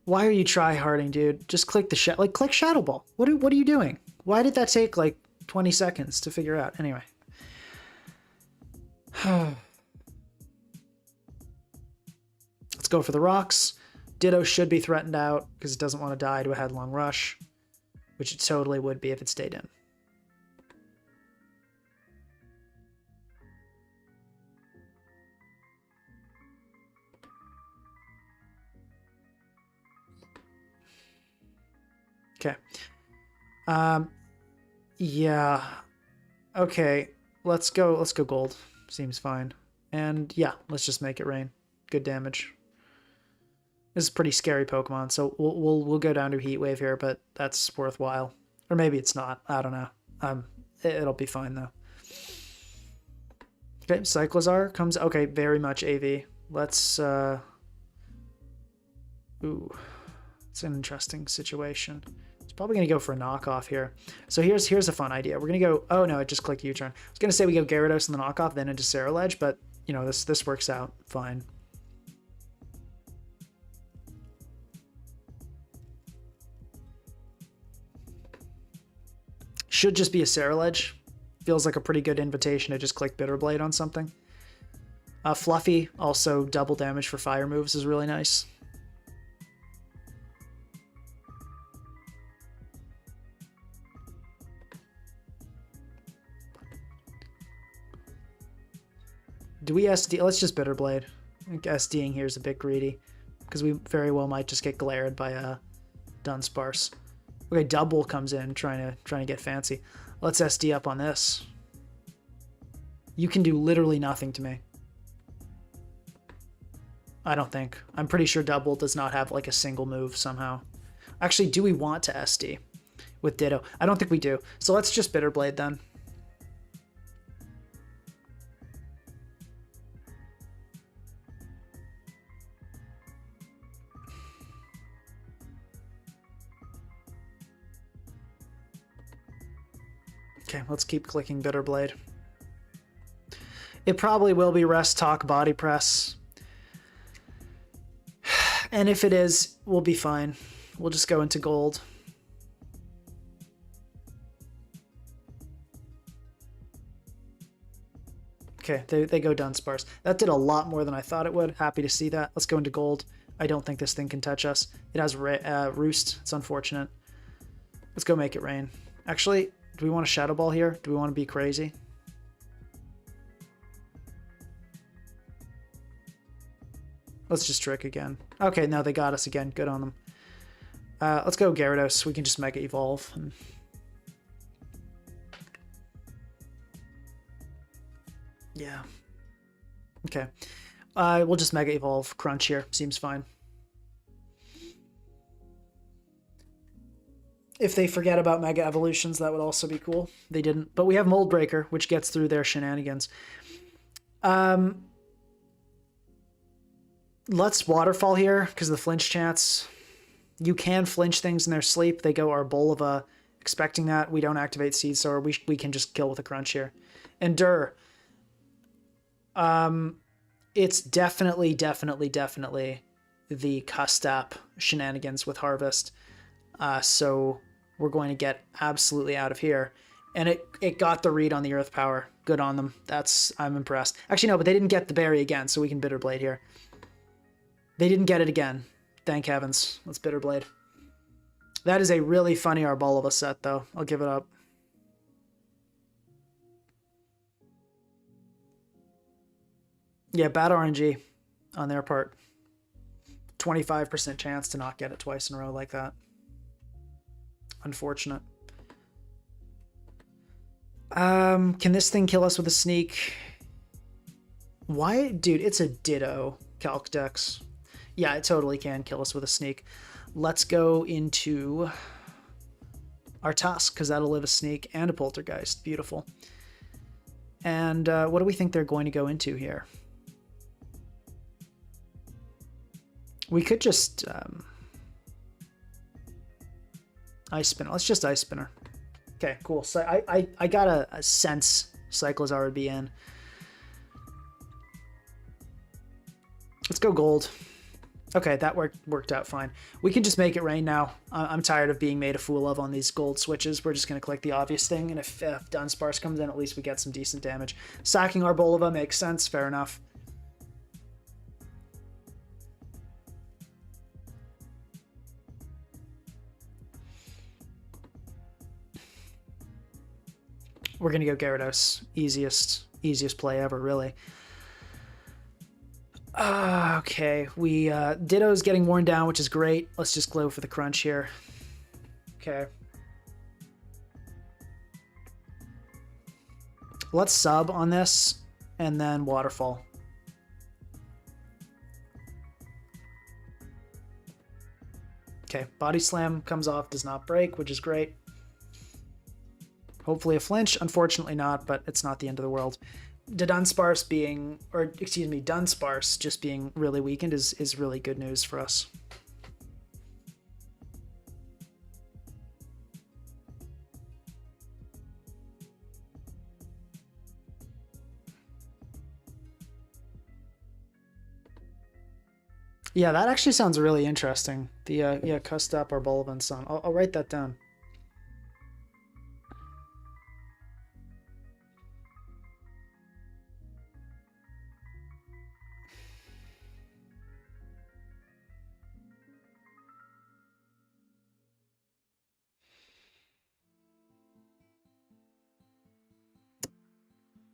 Why are you try-harding, dude? Just click the click Shadow Ball. What are you doing? Why did that take like 20 seconds to figure out. Anyway. Let's go for the rocks. Ditto should be threatened out because it doesn't want to die to a headlong rush, which it totally would be if it stayed in. Okay. Yeah. Okay. Let's go gold. Seems fine. And yeah, let's just make it rain. Good damage. This is a pretty scary Pokemon, so we'll go down to Heat Wave here, but that's worthwhile. Or maybe it's not. I don't know. It'll be fine though. Okay, Cyclizar comes. Okay, very much AV. Let's ooh, it's an interesting situation. It's probably gonna go for a knockoff here. So here's a fun idea. We're gonna go. Oh no, it just clicked U-turn. I was gonna say we go Gyarados in the knockoff, then into Sarahledge, but you know this works out fine. Should just be a Sarahledge. Feels like a pretty good invitation to just click Bitterblade on something. Fluffy, also double damage for fire moves is really nice. Do we SD? Let's just Bitterblade. I think SDing here is a bit greedy because we very well might just get glared by a Dunsparce. Okay, double comes in trying to get fancy. Let's SD up on this. You can do literally nothing to me. I don't think. I'm pretty sure double does not have like a single move somehow. Actually, do we want to SD with Ditto? I don't think we do. So let's just Bitterblade then. Okay, let's keep clicking Bitterblade. It probably will be Rest Talk Body Press. And if it is, we'll be fine. We'll just go into gold. Okay, they go Dunsparce. That did a lot more than I thought it would. Happy to see that. Let's go into gold. I don't think this thing can touch us. It has Roost. It's unfortunate. Let's go make it rain. Actually, do we want a Shadow Ball here? Do we want to be crazy? Let's just Trick again. Okay, no, they got us again. Good on them. Let's go Gyarados. We can just Mega Evolve. Yeah. Okay. We'll just Mega Evolve. Crunch here. Seems fine. If they forget about Mega Evolutions, that would also be cool. They didn't. But we have Mold Breaker, which gets through their shenanigans. Let's Waterfall here, because of the flinch chance. You can flinch things in their sleep. They go Arboleva, expecting that. We don't activate Seed Sower. We can just kill with a Crunch here. Endure. It's definitely the Custap shenanigans with Harvest. So we're going to get absolutely out of here. And it got the read on the Earth Power. Good on them. I'm impressed. Actually, no, but they didn't get the berry again, so we can Bitterblade here. They didn't get it again. Thank heavens. Let's Bitterblade. That is a really funny Arboleva set, though. I'll give it up. Yeah, bad RNG on their part. 25% chance to not get it twice in a row like that. Unfortunate. Can this thing kill us with a sneak? Why? Dude, it's a Ditto Calc Dex. Yeah, it totally can kill us with a sneak. Let's go into our Tusk, because that'll live a sneak and a Poltergeist. Beautiful. And what do we think they're going to go into here? We could just Ice Spinner. Let's just Ice Spinner. Okay, cool. So I got a sense Cyclizar would be in. Let's go gold. Okay, that worked out fine. We can just make it rain now. I'm tired of being made a fool of on these gold switches. We're just going to click the obvious thing, and if Dunsparce comes in, at least we get some decent damage. Sacking our Bolova makes sense, fair enough. We're going to go Gyarados. Easiest play ever, really. Okay, Ditto's getting worn down, which is great. Let's just go for the crunch here. Okay. Let's sub on this, and then Waterfall. Okay, Body Slam comes off, does not break, which is great. Hopefully a flinch. Unfortunately not, but it's not the end of the world. Dunsparce just being really weakened is really good news for us. Yeah, that actually sounds really interesting. The cussed up our Bolivin son. I'll write that down.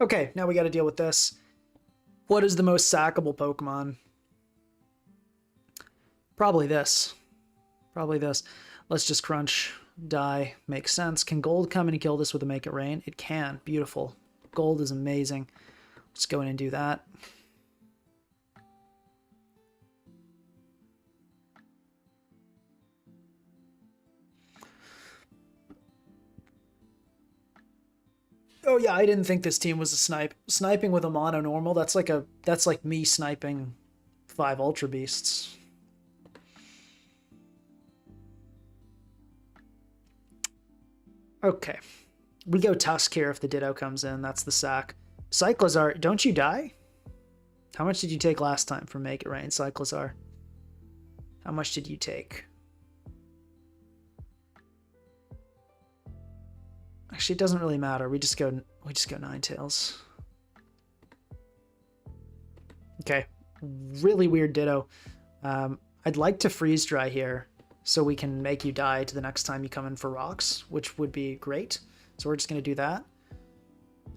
Okay, now we got to deal with this. What is the most sackable Pokemon? Probably this. Probably this. Let's just crunch, die, makes sense. Can gold come in and kill this with a Make It Rain? It can. Beautiful. Gold is amazing. Let's go in and do that. Oh yeah, I didn't think this team was a snipe. Sniping with a mono normal, that's like me sniping 5 Ultra Beasts. Okay. We go Tusk here if the Ditto comes in. That's the sack. Cyclizar, don't you die? How much did you take last time from Make It Rain, Cyclizar? How much did you take? Actually, it doesn't really matter. We just go Ninetales. Okay. Really weird Ditto. I'd like to freeze dry here so we can make you die to the next time you come in for rocks, which would be great. So we're just going to do that.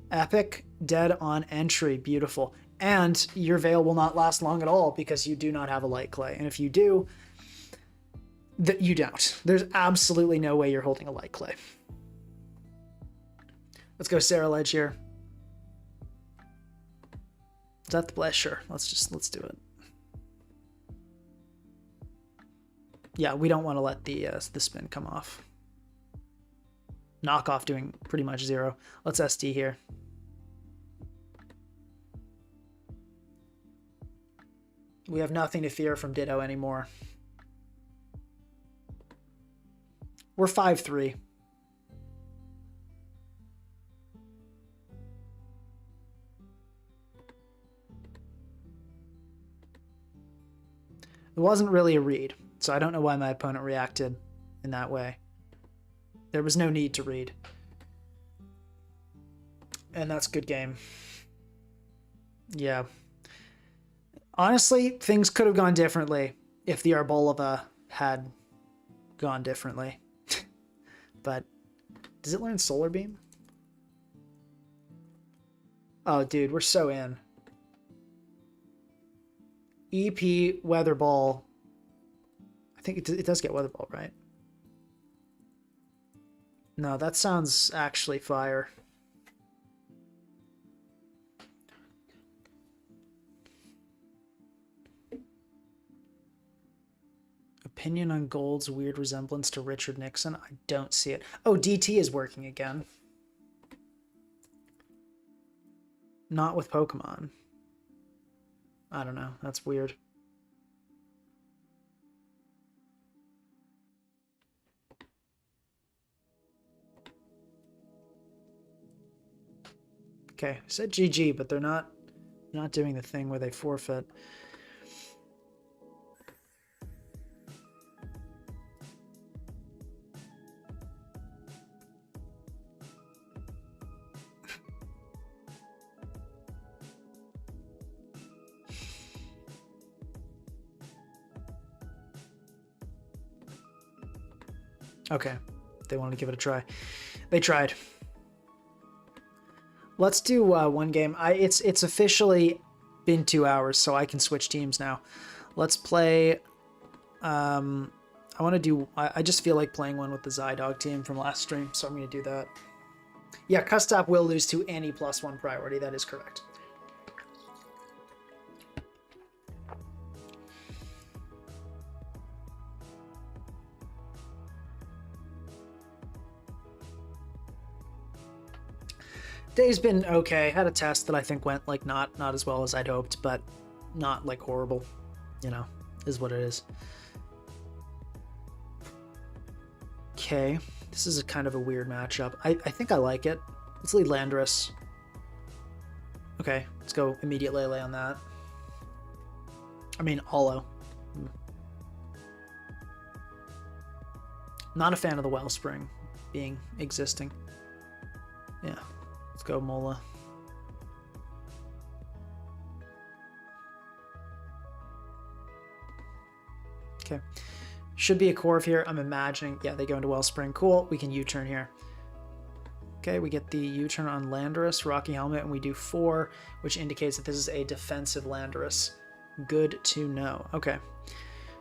Epic, dead on entry. Beautiful. And your veil will not last long at all because you do not have a light clay. And if you do, you don't. There's absolutely no way you're holding a light clay. Let's go sarahledge here. Is that the blast? Sure. Let's do it. Yeah, we don't want to let the spin come off. Knockoff doing pretty much 0. Let's SD here. We have nothing to fear from Ditto anymore. We're 5-3. It wasn't really a read, so I don't know why my opponent reacted in that way. There was no need to read. And that's good game. Yeah. Honestly, things could have gone differently if the Arboleva had gone differently. But does it learn Solar Beam? Oh, dude, we're so in. EP Weather Ball. I think it does get Weather Ball, right? No, that sounds actually fire. Opinion on Gold's weird resemblance to Richard Nixon? I don't see it. Oh, DT is working again. Not with Pokemon. I don't know. That's weird. Okay, I said GG, but they're not doing the thing where they forfeit. Okay, they wanted to give it a try. They tried. Let's do one game. It's officially been 2 hours, so I can switch teams now. Let's play. I want to do. I just feel like playing one with the Z-Dog team from last stream, so I'm going to do that. Yeah, Custap will lose to any +1 priority. That is correct. Day's been okay. Had a test that I think went like not as well as I'd hoped, but not like horrible. You know, is what it is. Okay, this is a kind of a weird matchup. I think I like it. Let's lead Landorus. Okay, let's go immediate Lele on that. I mean, Hollow. Not a fan of the Wellspring being existing. Yeah, let's go Mola. Okay. Should be a Corv here. I'm imagining. Yeah, they go into Wellspring. Cool. We can U-turn here. Okay, we get the U-turn on Landorus, Rocky Helmet, and we do 4, which indicates that this is a defensive Landorus. Good to know. Okay.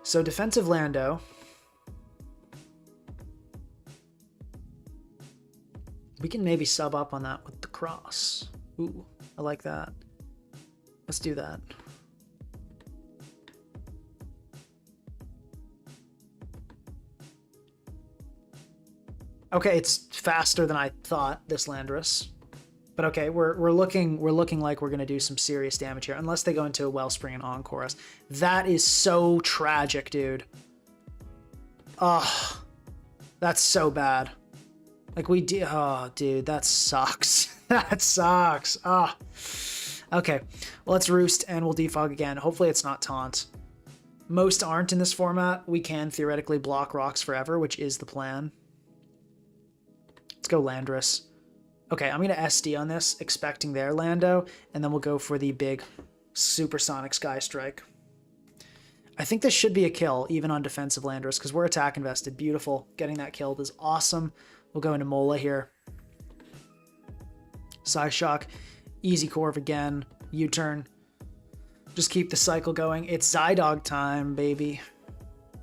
So defensive Lando. We can maybe sub up on that with the cross. Ooh, I like that. Let's do that. Okay, it's faster than I thought, this Landorus. But okay, we're looking like we're gonna do some serious damage here, unless they go into a Wellspring and Encore us. That is so tragic, dude. Oh, that's so bad. Like we do. Oh, dude, that sucks. That sucks. Ah. Oh. Okay, well, let's Roost and we'll defog again. Hopefully it's not Taunt. Most aren't in this format. We can theoretically block rocks forever, which is the plan. Let's go Landorus. Okay, I'm going to SD on this, expecting their Lando, and then we'll go for the big supersonic Sky Strike. I think this should be a kill, even on defensive Landorus, because we're attack invested. Beautiful. Getting that killed is awesome. We'll go into Mola here. Psyshock. Easy Corv again. U-turn. Just keep the cycle going. It's Z-Dog time, baby.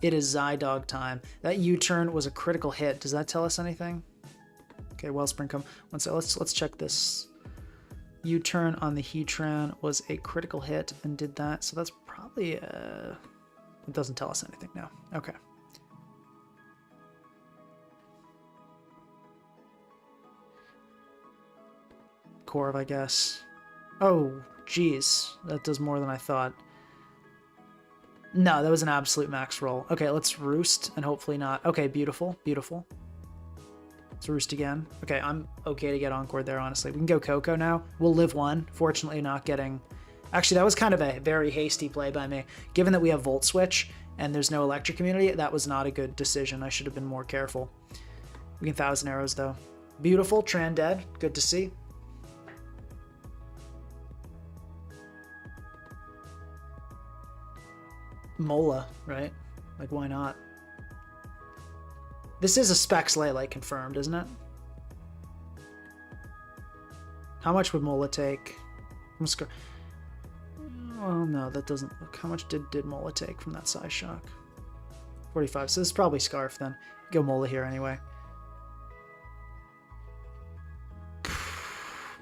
It is Z-Dog time. That U-turn was a critical hit. Does that tell us anything? Okay, Wellspring come. One sec. Let's check this. U-turn on the Heatran was a critical hit and did that. So that's probably it doesn't tell us anything now. Okay. Corv, I guess. Oh, geez. That does more than I thought. No, that was an absolute max roll. Okay, let's Roost and hopefully not. Okay, beautiful. Beautiful. Let's Roost again. Okay, I'm okay to get Encore there, honestly. We can go Coco now. We'll live 1. Fortunately, not getting... Actually, that was kind of a very hasty play by me. Given that we have Volt Switch and there's no Electric Community, that was not a good decision. I should have been more careful. We can 1,000 arrows, though. Beautiful. Tran dead. Good to see. Mola, right? Like, why not? This is a Specs Lele confirmed, isn't it? How much would Mola take? Well, no, that doesn't look. How much did Mola take from that size shock? 45. So this is probably Scarf then. Go Mola here anyway.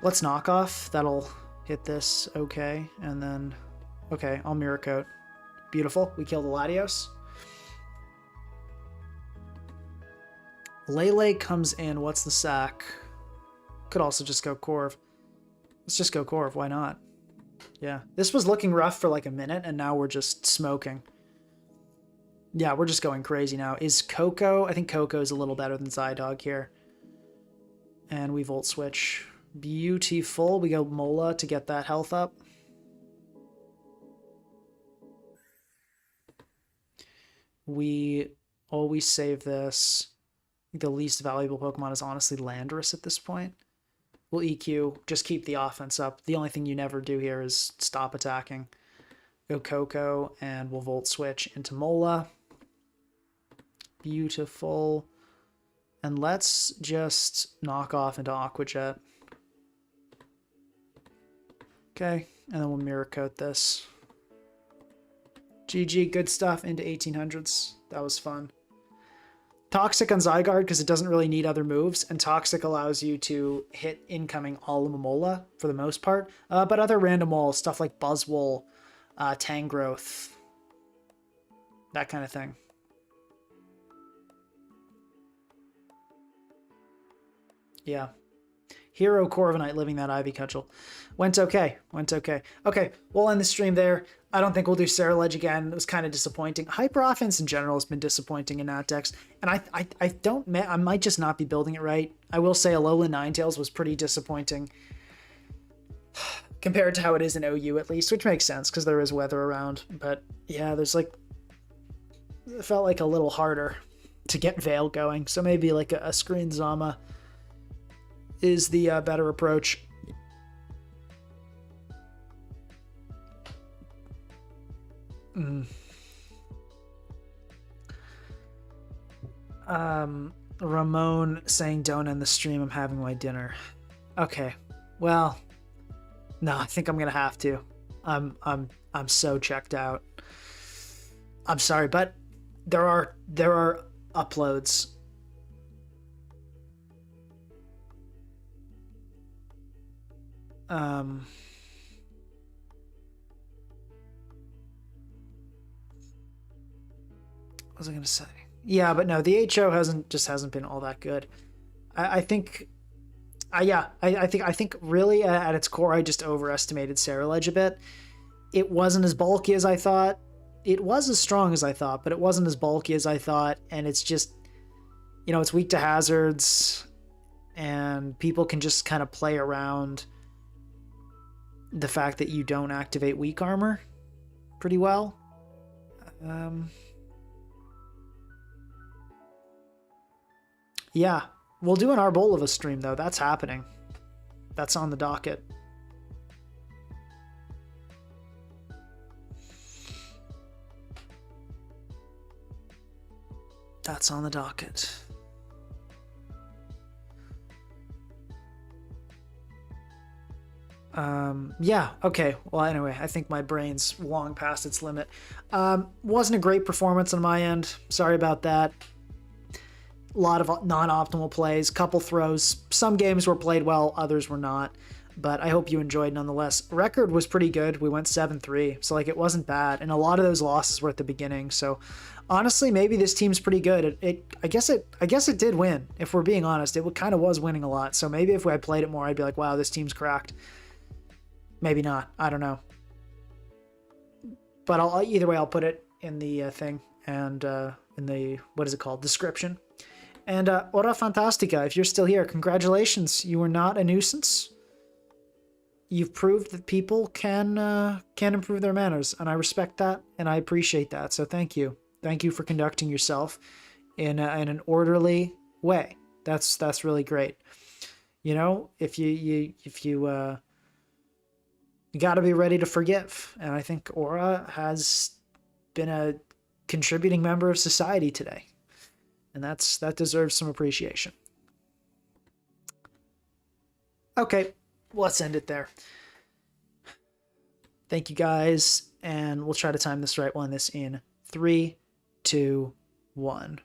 Let's knock off. That'll hit this okay. And then, okay, I'll Mirror Coat. Beautiful. We killed the Latios. Lele comes in. What's the sack? Could also just go Corv. Let's just go Corv. Why not? Yeah. This was looking rough for like a minute, and now we're just smoking. Yeah, we're just going crazy now. Is Coco... I think Coco is a little better than Z-Dog here. And we Volt Switch. Beautiful. We go Mola to get that health up. We always save this. The least valuable Pokemon is honestly Landorus at this point. We'll EQ, just keep the offense up. The only thing you never do here is stop attacking. Go Coco, and we'll Volt Switch into Mola. Beautiful. And let's just knock off into Aquajet. Okay, and then we'll mirror coat this. GG, good stuff into 1800s. That was fun. Toxic on Zygarde because it doesn't really need other moves, and Toxic allows you to hit incoming Alomomola for the most part, but other random walls, stuff like Buzzwole, Tangrowth, that kind of thing. Yeah. Hero Corviknight living that Ivy Cudgel. Went okay. Went okay. Okay, we'll end the stream there. I don't think we'll do Sarahledge again. It was kind of disappointing. Hyper Offense in general has been disappointing in Nat decks, and I might just not be building it right. I will say Alolan Ninetales was pretty disappointing compared to how it is in OU at least, which makes sense because there is weather around. But yeah, there's like, it felt like a little harder to get Veil going. So maybe like a Screen Zama is the better approach. Ramon saying don't end the stream, I'm having my dinner. Okay, well, no, I think I'm gonna have to. I'm so checked out. I'm sorry, but there are uploads. What was I gonna say? Yeah, but no, the HO hasn't been all that good. I think really at its core, I just overestimated Sarahledge a bit. It wasn't as bulky as I thought. It was as strong as I thought, but it wasn't as bulky as I thought. And it's just, you know, it's weak to hazards, and people can just kind of play around the fact that you don't activate weak armor pretty well. Yeah, we'll do an Arbolova stream though. That's happening. That's on the docket. That's on the docket. Yeah, okay. Well, anyway, I think my brain's long past its limit. Wasn't a great performance on my end. Sorry about that. A lot of non-optimal plays, couple throws. Some games were played well, others were not. But I hope you enjoyed nonetheless. Record was pretty good. We went 7-3, so like it wasn't bad. And a lot of those losses were at the beginning. So honestly, maybe this team's pretty good. I guess it did win. If we're being honest, it kind of was winning a lot. So maybe if I played it more, I'd be like, wow, this team's cracked. Maybe not. I don't know. But either way, I'll put it in the thing and in the, what is it called, description. And Ora Fantastica, if you're still here, congratulations. You are not a nuisance. You've proved that people can improve their manners, and I respect that, and I appreciate that. So thank you. Thank you for conducting yourself in an orderly way. That's really great. You know, if you got to be ready to forgive, and I think Ora has been a contributing member of society today. And that deserves some appreciation. Okay, let's end it there. Thank you guys, and we'll try to time this right. We'll end this in 3, 2, 1.